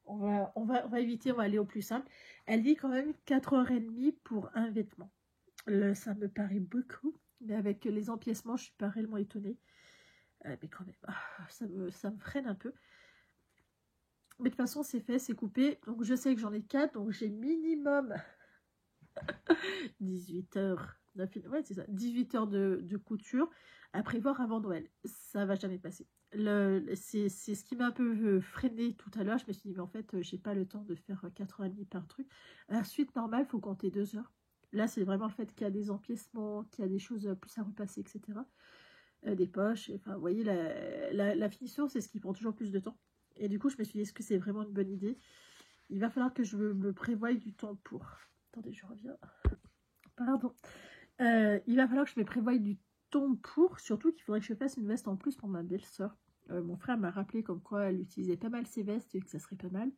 On va éviter, on va aller au plus simple. Elle dit quand même 4h30 pour un vêtement. Ça me paraît beaucoup, mais avec les empiècements, je suis pas réellement étonnée. Mais quand même, ça me freine un peu. Mais de toute façon, c'est fait, c'est coupé. Donc, je sais que j'en ai 4, donc j'ai minimum 18 heures. Ouais, c'est ça, 18 heures de couture à prévoir avant Noël. Ça va jamais passer. C'est ce qui m'a un peu freiné tout à l'heure. Je me suis dit, mais en fait, j'ai pas le temps de faire 4h30 par truc. À la suite normale, il faut compter 2 heures. Là, c'est vraiment le fait qu'il y a des empiècements, qu'il y a des choses plus à repasser, etc. Des poches. Enfin, vous voyez, la finition, c'est ce qui prend toujours plus de temps. Et du coup, je me suis dit, est-ce que c'est vraiment une bonne idée? Il va falloir que je me prévoie du temps pour... Attendez, je reviens. Pardon. Il va falloir que je me prévoie du temps pour, surtout qu'il faudrait que je fasse une veste en plus pour ma belle-sœur. Mon frère m'a rappelé comme quoi elle utilisait pas mal ses vestes et que ça serait pas mal.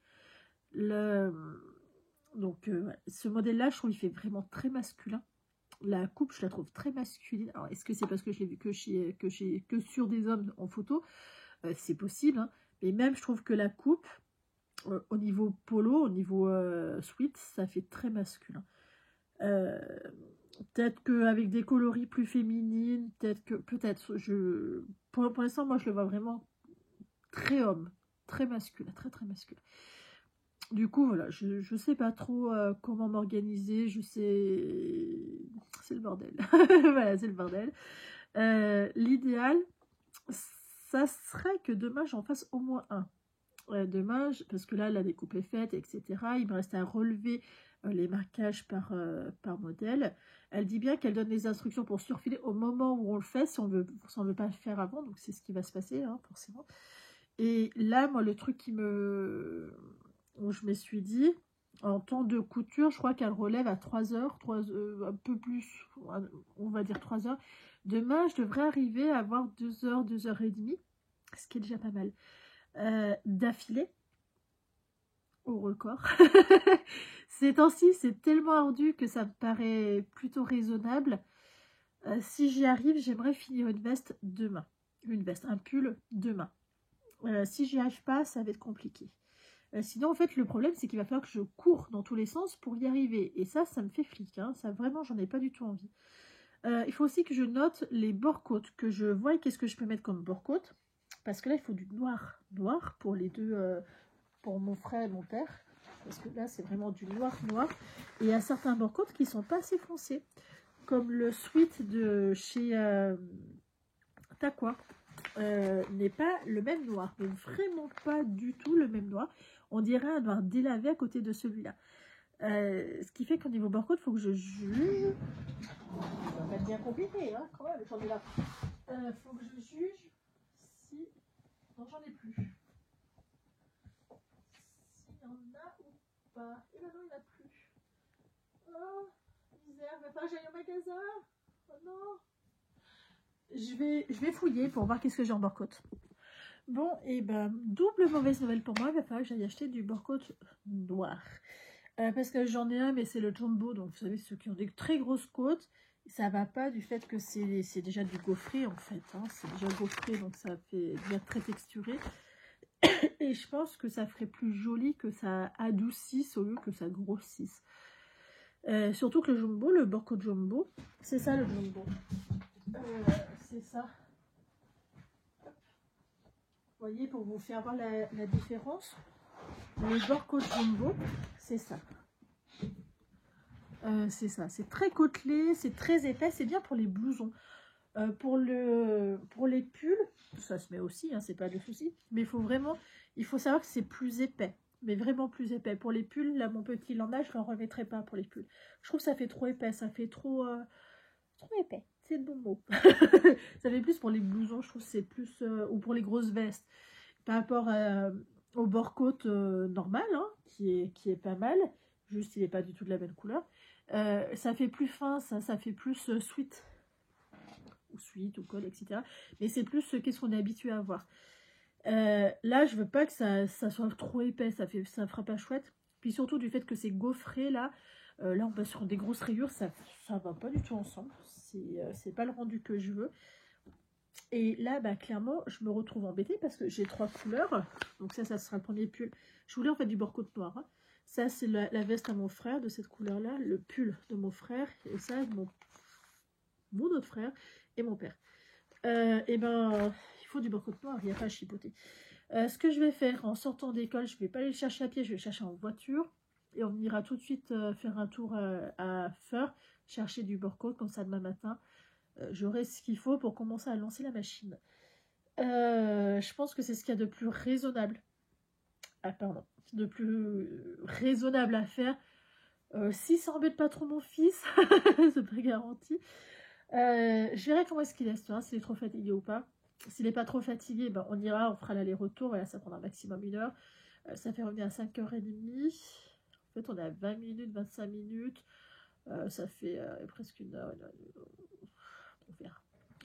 Donc, ce modèle-là, je trouve qu'il fait vraiment très masculin. La coupe, je la trouve très masculine. Alors, est-ce que c'est parce que je l'ai vu que sur des hommes en photo? C'est possible, hein. Mais même, je trouve que la coupe, au niveau polo, au niveau sweat, ça fait très masculin. Peut-être qu'avec des coloris plus féminines, pour l'instant, moi, je le vois vraiment très homme, très masculin, très très masculin. Du coup, voilà, je sais pas trop comment m'organiser, c'est le bordel. Voilà, c'est le bordel. L'idéal, ça serait que demain, j'en fasse au moins un. Demain, parce que là, la découpe est faite, etc. Il me reste à relever les marquages par modèle. Elle dit bien qu'elle donne les instructions pour surfiler au moment où on le fait, si on veut pas le faire avant. Donc, c'est ce qui va se passer, hein, forcément. Et là, moi, le truc où je me suis dit, en temps de couture, je crois qu'elle relève à 3 heures, un peu plus, on va dire 3 heures. Demain, je devrais arriver à avoir 2 heures, 2h30, ce qui est déjà pas mal, d'affilée au record. Ces temps-ci, c'est tellement ardu que ça me paraît plutôt raisonnable. Si j'y arrive, j'aimerais finir une veste demain. Un pull demain. Si j'y arrive pas, ça va être compliqué. Sinon, en fait, le problème, c'est qu'il va falloir que je cours dans tous les sens pour y arriver. Et ça me fait flic. Hein. Ça, vraiment, j'en ai pas du tout envie. Il faut aussi que je note les bords-côtes, que je vois qu'est-ce que je peux mettre comme bord-côte. Parce que là, il faut du noir. Noir pour les deux, pour mon frère et mon père. Parce que là, c'est vraiment du noir. Et il y a certains bord-côtes qui sont pas assez foncés. Comme le sweat de chez Taqua. N'est pas le même noir. Mais vraiment pas du tout le même noir. On dirait un noir délavé à côté de celui-là. Ce qui fait qu'au niveau bord-côte, il faut que je juge. Ça va être bien compliqué, hein, quand même, j'en ai là. Faut que je juge si... Non, j'en ai plus. S'il y en a ou pas. Et ben non, il n'y en a plus. Oh, misère, il va falloir que j'aille au magasin. Oh non. Je vais fouiller pour voir qu'est-ce que j'ai en bord-côte. Bon, et ben, double mauvaise nouvelle pour moi, il va falloir que j'aille acheter du bord-côte noir. Parce que j'en ai un, mais c'est le jumbo, donc vous savez, ceux qui ont des très grosses côtes. Ça va pas du fait que c'est déjà du gaufré en fait, hein. C'est déjà gaufré, donc ça fait bien très texturé. Et je pense que ça ferait plus joli que ça adoucisse au lieu que ça grossisse. Surtout que le jumbo, le bord-côte jumbo, c'est ça le jumbo. C'est ça. Vous voyez, pour vous faire voir la différence, le bord-côte jumbo, c'est ça. C'est ça, c'est très côtelé, c'est très épais, c'est bien pour les blousons. Pour les pulls, ça se met aussi, hein, c'est pas de souci. Mais il faut savoir que c'est plus épais, mais vraiment plus épais. Pour les pulls, là mon petit il en a, je ne l'en remettrai pas pour les pulls. Je trouve que ça fait trop épais, ça fait trop épais, c'est le bon mot. Ça fait plus pour les blousons, je trouve que c'est plus, ou pour les grosses vestes. Par rapport au bord-côte normal, hein, qui est pas mal, juste il n'est pas du tout de la même couleur. Ça fait plus fin, ça fait plus sweat ou col, etc. Mais c'est plus qu'est-ce qu'on est habitué à voir. Là, je veux pas que ça soit trop épais, ça fera pas chouette. Puis surtout du fait que c'est gaufré, là on passe sur des grosses rayures, ça va pas du tout ensemble. C'est pas le rendu que je veux. Et là, bah, clairement, je me retrouve embêtée parce que j'ai 3 couleurs. Donc ça sera le premier pull. Je voulais en fait du bord-côte noir, hein. Ça, c'est la veste à mon frère de cette couleur-là, le pull de mon frère, et ça, mon autre frère et mon père. Et ben, il faut du bord-côte noir, il n'y a pas à chipoter. Ce que je vais faire en sortant d'école, je ne vais pas aller le chercher à pied, je vais le chercher en voiture. Et on ira tout de suite faire un tour à Feur, chercher du bord-côte, comme ça demain matin. J'aurai ce qu'il faut pour commencer à lancer la machine. Je pense que c'est ce qu'il y a de plus raisonnable. Ah, pardon. De plus raisonnable à faire. Si ça embête pas trop mon fils, c'est pas garanti. Je verrai comment est-ce qu'il est, hein, s'il est trop fatigué ou pas. S'il n'est pas trop fatigué, ben, on ira, on fera l'aller-retour. Voilà, ça prendra maximum 1 heure. Ça fait revenir à 5h30. En fait, on est à 20 minutes, 25 minutes. Ça fait presque 1 heure.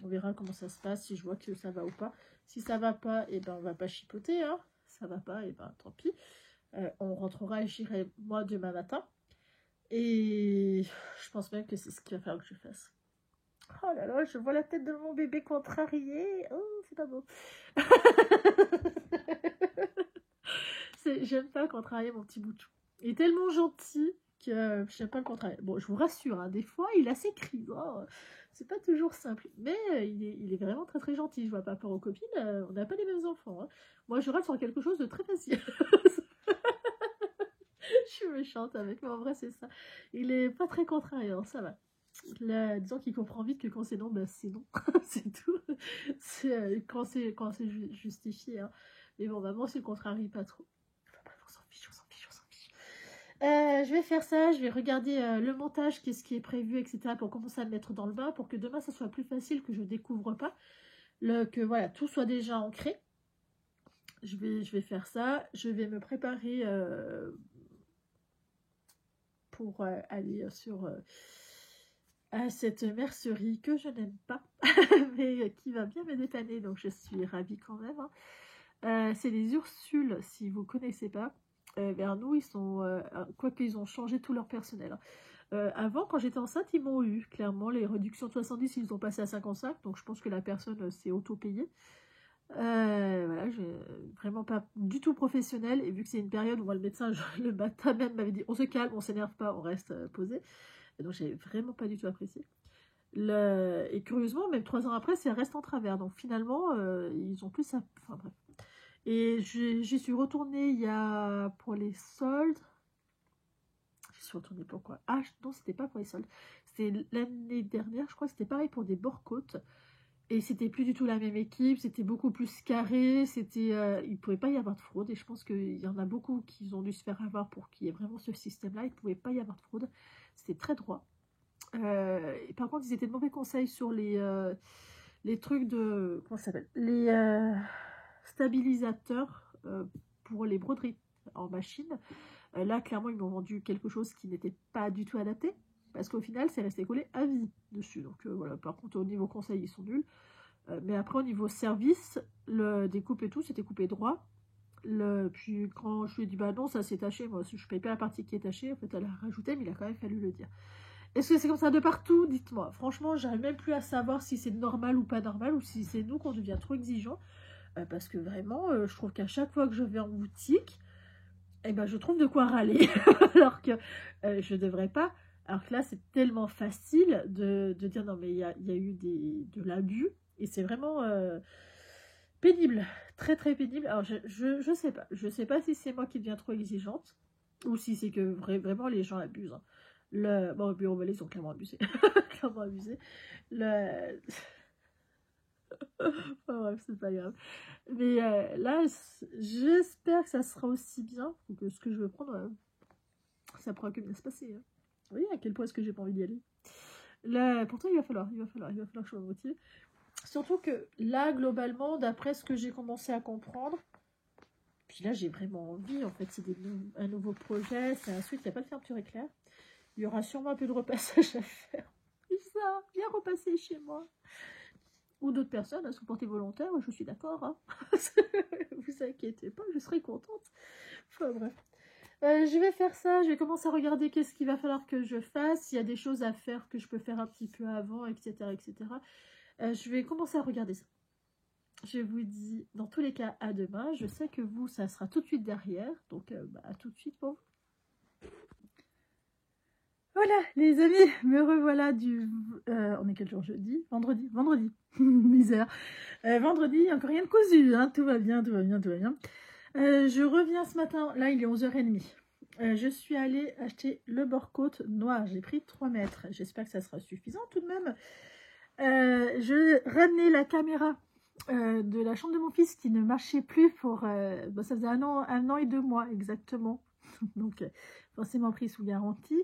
On verra comment ça se passe, si je vois que ça va ou pas. Si ça va pas, et ben on va pas chipoter, hein. Ça va pas, et ben tant pis. On rentrera et j'irai moi demain matin. Et je pense même que c'est ce qu'il va falloir que je fasse. Oh là là, je vois la tête de mon bébé contrarié. Oh, c'est pas beau. J'aime pas contrarier mon petit boutou. Il est tellement gentil que j'aime pas le contrarier. Bon, je vous rassure, hein, des fois, il a ses cris. Oh, c'est pas toujours simple. Mais il est vraiment très très gentil. Je vois pas peur aux copines. On n'a pas les mêmes enfants, hein. Moi, je rate sur quelque chose de très facile. Je suis méchante avec, mais en vrai, c'est ça. Il est pas très contrariant, ça va. Là, disons qu'il comprend vite que quand c'est non, bah c'est non. C'est tout. Quand c'est justifié, hein. Mais bon, maman, c'est le contrarie pas trop. On s'en fiche, on s'en fiche, on s'en fiche. Je vais faire ça, je vais regarder le montage, qu'est-ce qui est prévu, etc. pour commencer à me mettre dans le bain, pour que demain, ça soit plus facile, que je découvre pas. Que voilà, tout soit déjà ancré. Je vais faire ça. Je vais me préparer pour aller sur... à cette mercerie que je n'aime pas, mais qui va bien me dépanner, donc je suis ravie quand même, hein. C'est les Ursules, si vous ne connaissez pas. Vers nous, ils sont... quoique ils ont changé tout leur personnel. Avant, quand j'étais enceinte, ils m'ont eu. Clairement, les réductions de 70, ils ont passé à 55, donc je pense que la personne s'est auto-payée. Voilà, vraiment pas du tout professionnel, et vu que c'est une période où moi, le médecin, le matin même, m'avait dit on se calme, on s'énerve pas, on reste posé. Et donc j'avais vraiment pas du tout apprécié. Et curieusement, même 3 ans après, ça reste en travers. Donc finalement, ils ont plus ça. Enfin bref. Et j'y suis retournée il y a pour les soldes. J'y suis retournée pourquoi? Ah non, c'était pas pour les soldes. C'était l'année dernière, je crois que c'était pareil pour des Borcotes. Et c'était plus du tout la même équipe, c'était beaucoup plus carré, il ne pouvait pas y avoir de fraude. Et je pense qu'il y en a beaucoup qui ont dû se faire avoir pour qu'il y ait vraiment ce système-là. Il ne pouvait pas y avoir de fraude. C'était très droit. Et par contre, ils étaient de mauvais conseils sur les trucs de... Comment ça s'appelle? Les stabilisateurs pour les broderies en machine. Là, clairement, ils m'ont vendu quelque chose qui n'était pas du tout adapté. Parce qu'au final, c'est resté collé à vie dessus. Donc voilà, par contre, au niveau conseil, ils sont nuls. Mais après, au niveau service, le découpe et tout, c'était coupé droit. Puis quand je lui ai dit, bah non, ça s'est taché. Moi, je ne paye pas la partie qui est tachée. En fait, elle a rajouté, mais il a quand même fallu le dire. Est-ce que c'est comme ça de partout? Dites-moi. Franchement, j'arrive même plus à savoir si c'est normal ou pas normal, ou si c'est nous qu'on devient trop exigeant. Parce que vraiment, je trouve qu'à chaque fois que je vais en boutique, eh ben, je trouve de quoi râler. Alors que je ne devrais pas. Alors que là, c'est tellement facile de dire non, mais il y a eu de l'abus. Et c'est vraiment pénible. Très, très pénible. Alors, je sais pas. Je sais pas si c'est moi qui deviens trop exigeante. Ou si c'est que vraiment les gens abusent. Hein. Bon, au bureau ils ont clairement abusé. Clairement abusé. Enfin, bref, c'est pas grave. Mais là, j'espère que ça sera aussi bien. Que ce que je veux prendre, ça pourra que bien se passer. Hein. Vous voyez à quel point est-ce que j'ai pas envie d'y aller. Là, pourtant, il va falloir que je sois motivée. Surtout que là, globalement, d'après ce que j'ai commencé à comprendre, puis là, j'ai vraiment envie, en fait, c'est un nouveau projet, c'est un suite, il n'y a pas de fermeture éclair. Il y aura sûrement un peu de repassage à faire. Et ça, viens repasser chez moi. Ou d'autres personnes, à sous portée volontaire, je suis d'accord. Hein. Vous inquiétez pas, je serai contente. Enfin bref. Je vais faire ça, je vais commencer à regarder qu'est-ce qu'il va falloir que je fasse, s'il y a des choses à faire que je peux faire un petit peu avant, etc. etc. Je vais commencer à regarder ça. Je vous dis, dans tous les cas, à demain. Je sais que vous, ça sera tout de suite derrière, donc à tout de suite pour vous. Voilà, les amis, me revoilà on est quel jour? Jeudi? Vendredi. Misère. Vendredi, encore rien de cousu, hein. Tout va bien. Je reviens ce matin, là il est 11h30. Je suis allée acheter le Borcote noir, j'ai pris 3 mètres. J'espère que ça sera suffisant tout de même. Je ramenais la caméra de la chambre de mon fils qui ne marchait plus pour... ça faisait un an et 2 mois exactement. Donc forcément pris sous garantie.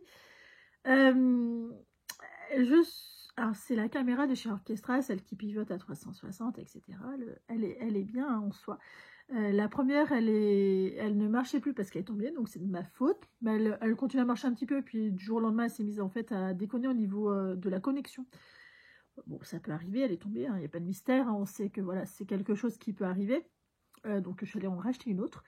Alors c'est la caméra de chez Orchestra, celle qui pivote à 360, etc. Elle est bien en soi. La première, elle ne marchait plus parce qu'elle est tombée, donc c'est de ma faute. Mais elle continue à marcher un petit peu, puis du jour au lendemain, elle s'est mise en fait à déconner au niveau de la connexion. Bon, ça peut arriver, elle est tombée, il n'y a pas de mystère, hein, on sait que voilà, c'est quelque chose qui peut arriver. Donc je suis allée en racheter une autre.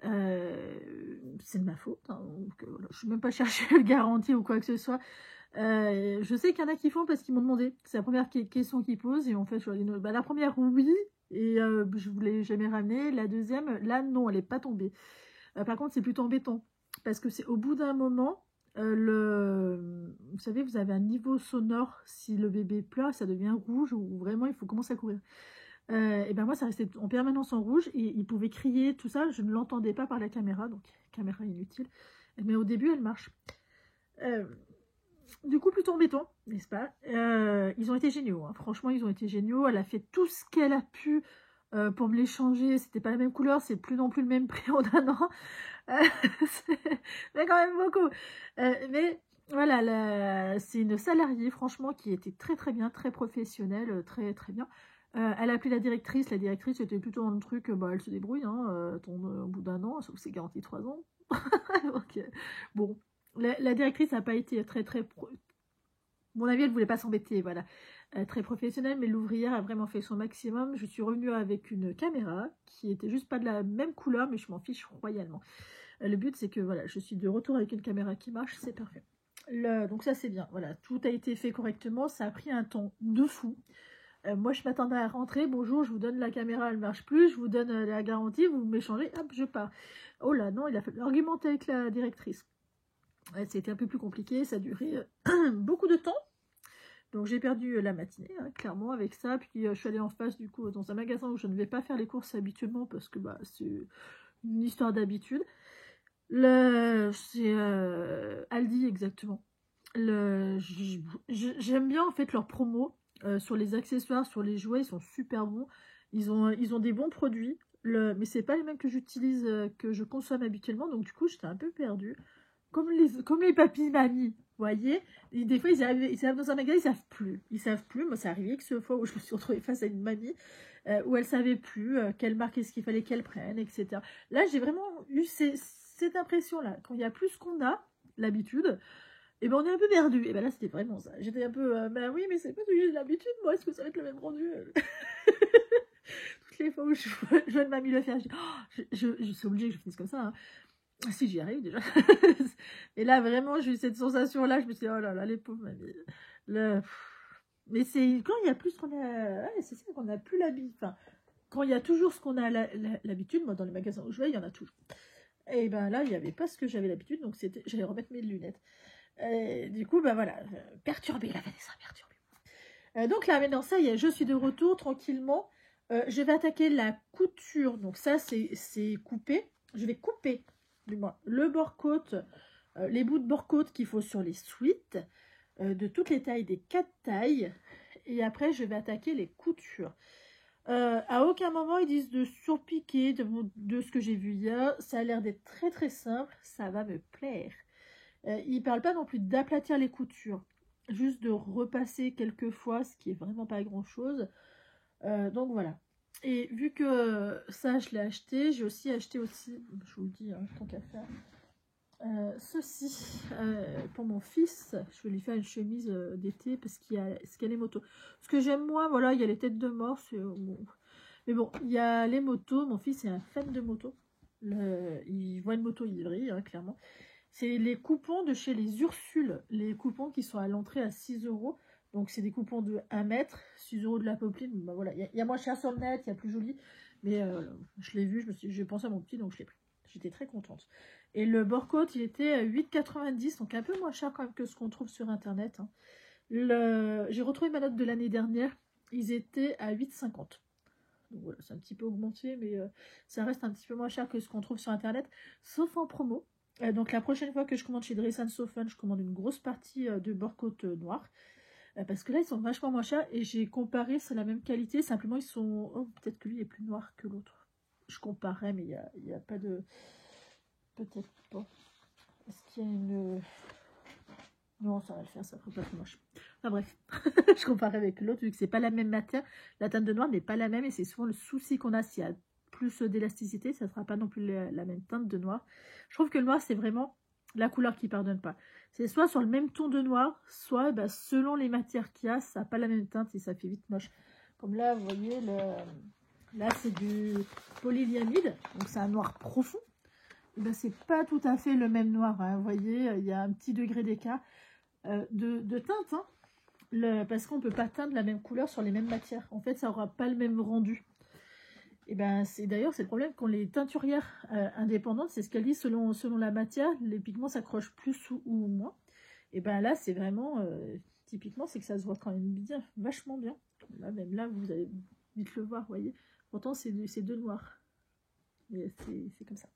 C'est de ma faute, hein, donc, voilà, je ne vais même pas chercher le garantie ou quoi que ce soit. Je sais qu'il y en a qui font parce qu'ils m'ont demandé. C'est la première question qu'ils posent et en fait je leur dis non. Bah, la première oui et je ne voulais jamais ramener. La deuxième, là non, elle n'est pas tombée. Par contre c'est plutôt embêtant parce que c'est au bout d'un moment vous savez, vous avez un niveau sonore, si le bébé pleure ça devient rouge ou vraiment il faut commencer à courir. Et ben moi ça restait en permanence en rouge et il pouvait crier tout ça, je ne l'entendais pas par la caméra, donc caméra inutile, mais au début elle marche. Du coup plutôt embêtant, n'est-ce pas? Ils ont été géniaux, hein. Franchement ils ont été géniaux, elle a fait tout ce qu'elle a pu pour me les changer, c'était pas la même couleur, c'est plus non plus le même prix en un an, mais quand même beaucoup. Mais voilà, c'est une salariée franchement qui était très très bien, très professionnelle, très très bien. Elle a appelé la directrice était plutôt dans le truc, elle se débrouille, hein, au bout d'un an, sauf que c'est garanti 3 ans. Donc, bon, la directrice n'a pas été très très... mon avis, elle ne voulait pas s'embêter, voilà. Très professionnelle, mais l'ouvrière a vraiment fait son maximum. Je suis revenue avec une caméra qui était juste pas de la même couleur, mais je m'en fiche royalement. Le but, c'est que voilà, je suis de retour avec une caméra qui marche, c'est parfait. Donc ça, c'est bien. Voilà, tout a été fait correctement. Ça a pris un temps de fou. Moi, je m'attendais à rentrer. Bonjour, je vous donne la caméra, elle ne marche plus. Je vous donne la garantie, vous m'échangez, hop, je pars. Oh là, non, il a fallu argumenter avec la directrice. C'était un peu plus compliqué, ça a duré beaucoup de temps. Donc j'ai perdu la matinée, hein, clairement, avec ça. Puis je suis allée en face, du coup, dans un magasin où je ne vais pas faire les courses habituellement, parce que bah, c'est une histoire d'habitude. C'est Aldi, exactement. J'aime bien, en fait, leurs promos sur les accessoires, sur les jouets, ils sont super bons. Ils ont des bons produits, mais c'est pas les mêmes que j'utilise, que je consomme habituellement, donc du coup, j'étais un peu perdue. Comme les papis mamies, vous voyez. Et des fois, ils arrivent dans un magasin, ils savent plus. Ils savent plus. Moi, c'est arrivé que ce fois où je me suis retrouvée face à une mamie, où elle savait plus quelle marque est-ce qu'il fallait qu'elle prenne, etc. Là, j'ai vraiment eu cette impression-là. Quand il y a plus qu'on a l'habitude, et ben on est un peu perdu. Et ben là, c'était vraiment ça. J'étais un peu, ben oui, mais c'est pas ce que j'ai l'habitude, moi, est-ce que ça va être le même rendu? Toutes les fois où je vois une mamie le faire, je dis, oh, je suis obligée que je finisse comme ça, hein. Si j'y arrive déjà. Et là, vraiment, j'ai eu cette sensation-là. Je me suis dit, oh là là, les pauvres mamies. Mais c'est quand il y a plus qu'on a. Ouais, c'est ça qu'on n'a plus l'habitude. Enfin, quand il y a toujours ce qu'on a l'habitude, moi, dans les magasins où je vais, il y en a toujours. Et ben là, il n'y avait pas ce que j'avais l'habitude, donc j'allais remettre mes lunettes. Et du coup, ben voilà, perturbée, la Vanessa, perturbée. Donc là, maintenant, ça y est, je suis de retour tranquillement. Je vais attaquer la couture. Donc ça, c'est coupé. Je vais couper le bord-côte, les bouts de bord-côte qu'il faut sur les suites, de toutes les tailles, des 4 tailles, et après je vais attaquer les coutures. À aucun moment ils disent de surpiquer, de ce que j'ai vu hier, ça a l'air d'être très très simple, ça va me plaire. Ils parlent pas non plus d'aplatir les coutures, juste de repasser quelques fois, ce qui est vraiment pas grand chose. Donc voilà. Et vu que ça, je l'ai acheté, j'ai aussi acheté je vous le dis, hein, tant qu'à faire, ceci pour mon fils. Je vais lui faire une chemise d'été parce qu'il y a les motos. Ce que j'aime moi, voilà, il y a les têtes de mort. Bon. Mais bon, il y a les motos. Mon fils est un fan de motos. Il voit une moto, il brille, hein, clairement. C'est les coupons de chez les Ursules. Les coupons qui sont à l'entrée à 6 €. Donc, c'est des coupons de 1 mètre, 6 € de la popeline. Bah, voilà. Il y a moins cher sur le net, il y a plus joli. Mais je l'ai vu, j'ai pensé à mon petit, donc je l'ai pris. J'étais très contente. Et le bord-côte, il était à 8,90 €, donc un peu moins cher quand même que ce qu'on trouve sur Internet. Hein. J'ai retrouvé ma note de l'année dernière. Ils étaient à 8,50 €. Donc voilà, c'est un petit peu augmenté, mais ça reste un petit peu moins cher que ce qu'on trouve sur Internet, sauf en promo. Donc la prochaine fois que je commande chez Dress & So Fun, je commande une grosse partie de bord-côte noir. Parce que là, ils sont vachement moins chers et j'ai comparé, c'est la même qualité, simplement ils sont... Oh, peut-être que lui est plus noir que l'autre. Je comparerais, mais il n'y a pas de... Peut-être pas. Est-ce qu'il y a une... Non, ça va le faire, ça fera pas trop moche. Enfin bref, je comparais avec l'autre, vu que c'est pas la même matière. La teinte de noir n'est pas la même et c'est souvent le souci qu'on a. S'il y a plus d'élasticité, ça ne sera pas non plus la même teinte de noir. Je trouve que le noir, c'est vraiment la couleur qui ne pardonne pas. C'est soit sur le même ton de noir, soit selon les matières qu'il y a, ça n'a pas la même teinte et ça fait vite moche. Comme là, vous voyez, là c'est du polyviamide, donc c'est un noir profond. C'est pas tout à fait le même noir, hein. Vous voyez, il y a un petit degré d'écart de teinte, hein. Parce qu'on ne peut pas teindre la même couleur sur les mêmes matières. En fait, ça n'aura pas le même rendu. Et d'ailleurs, c'est le problème qu'ont les teinturières indépendantes, c'est ce qu'elles disent selon la matière, les pigments s'accrochent plus ou moins. Et là, c'est vraiment, typiquement, c'est que ça se voit quand même bien, vachement bien. Là, même là, vous allez vite le voir, vous voyez. Pourtant, c'est de noir. Mais c'est comme ça.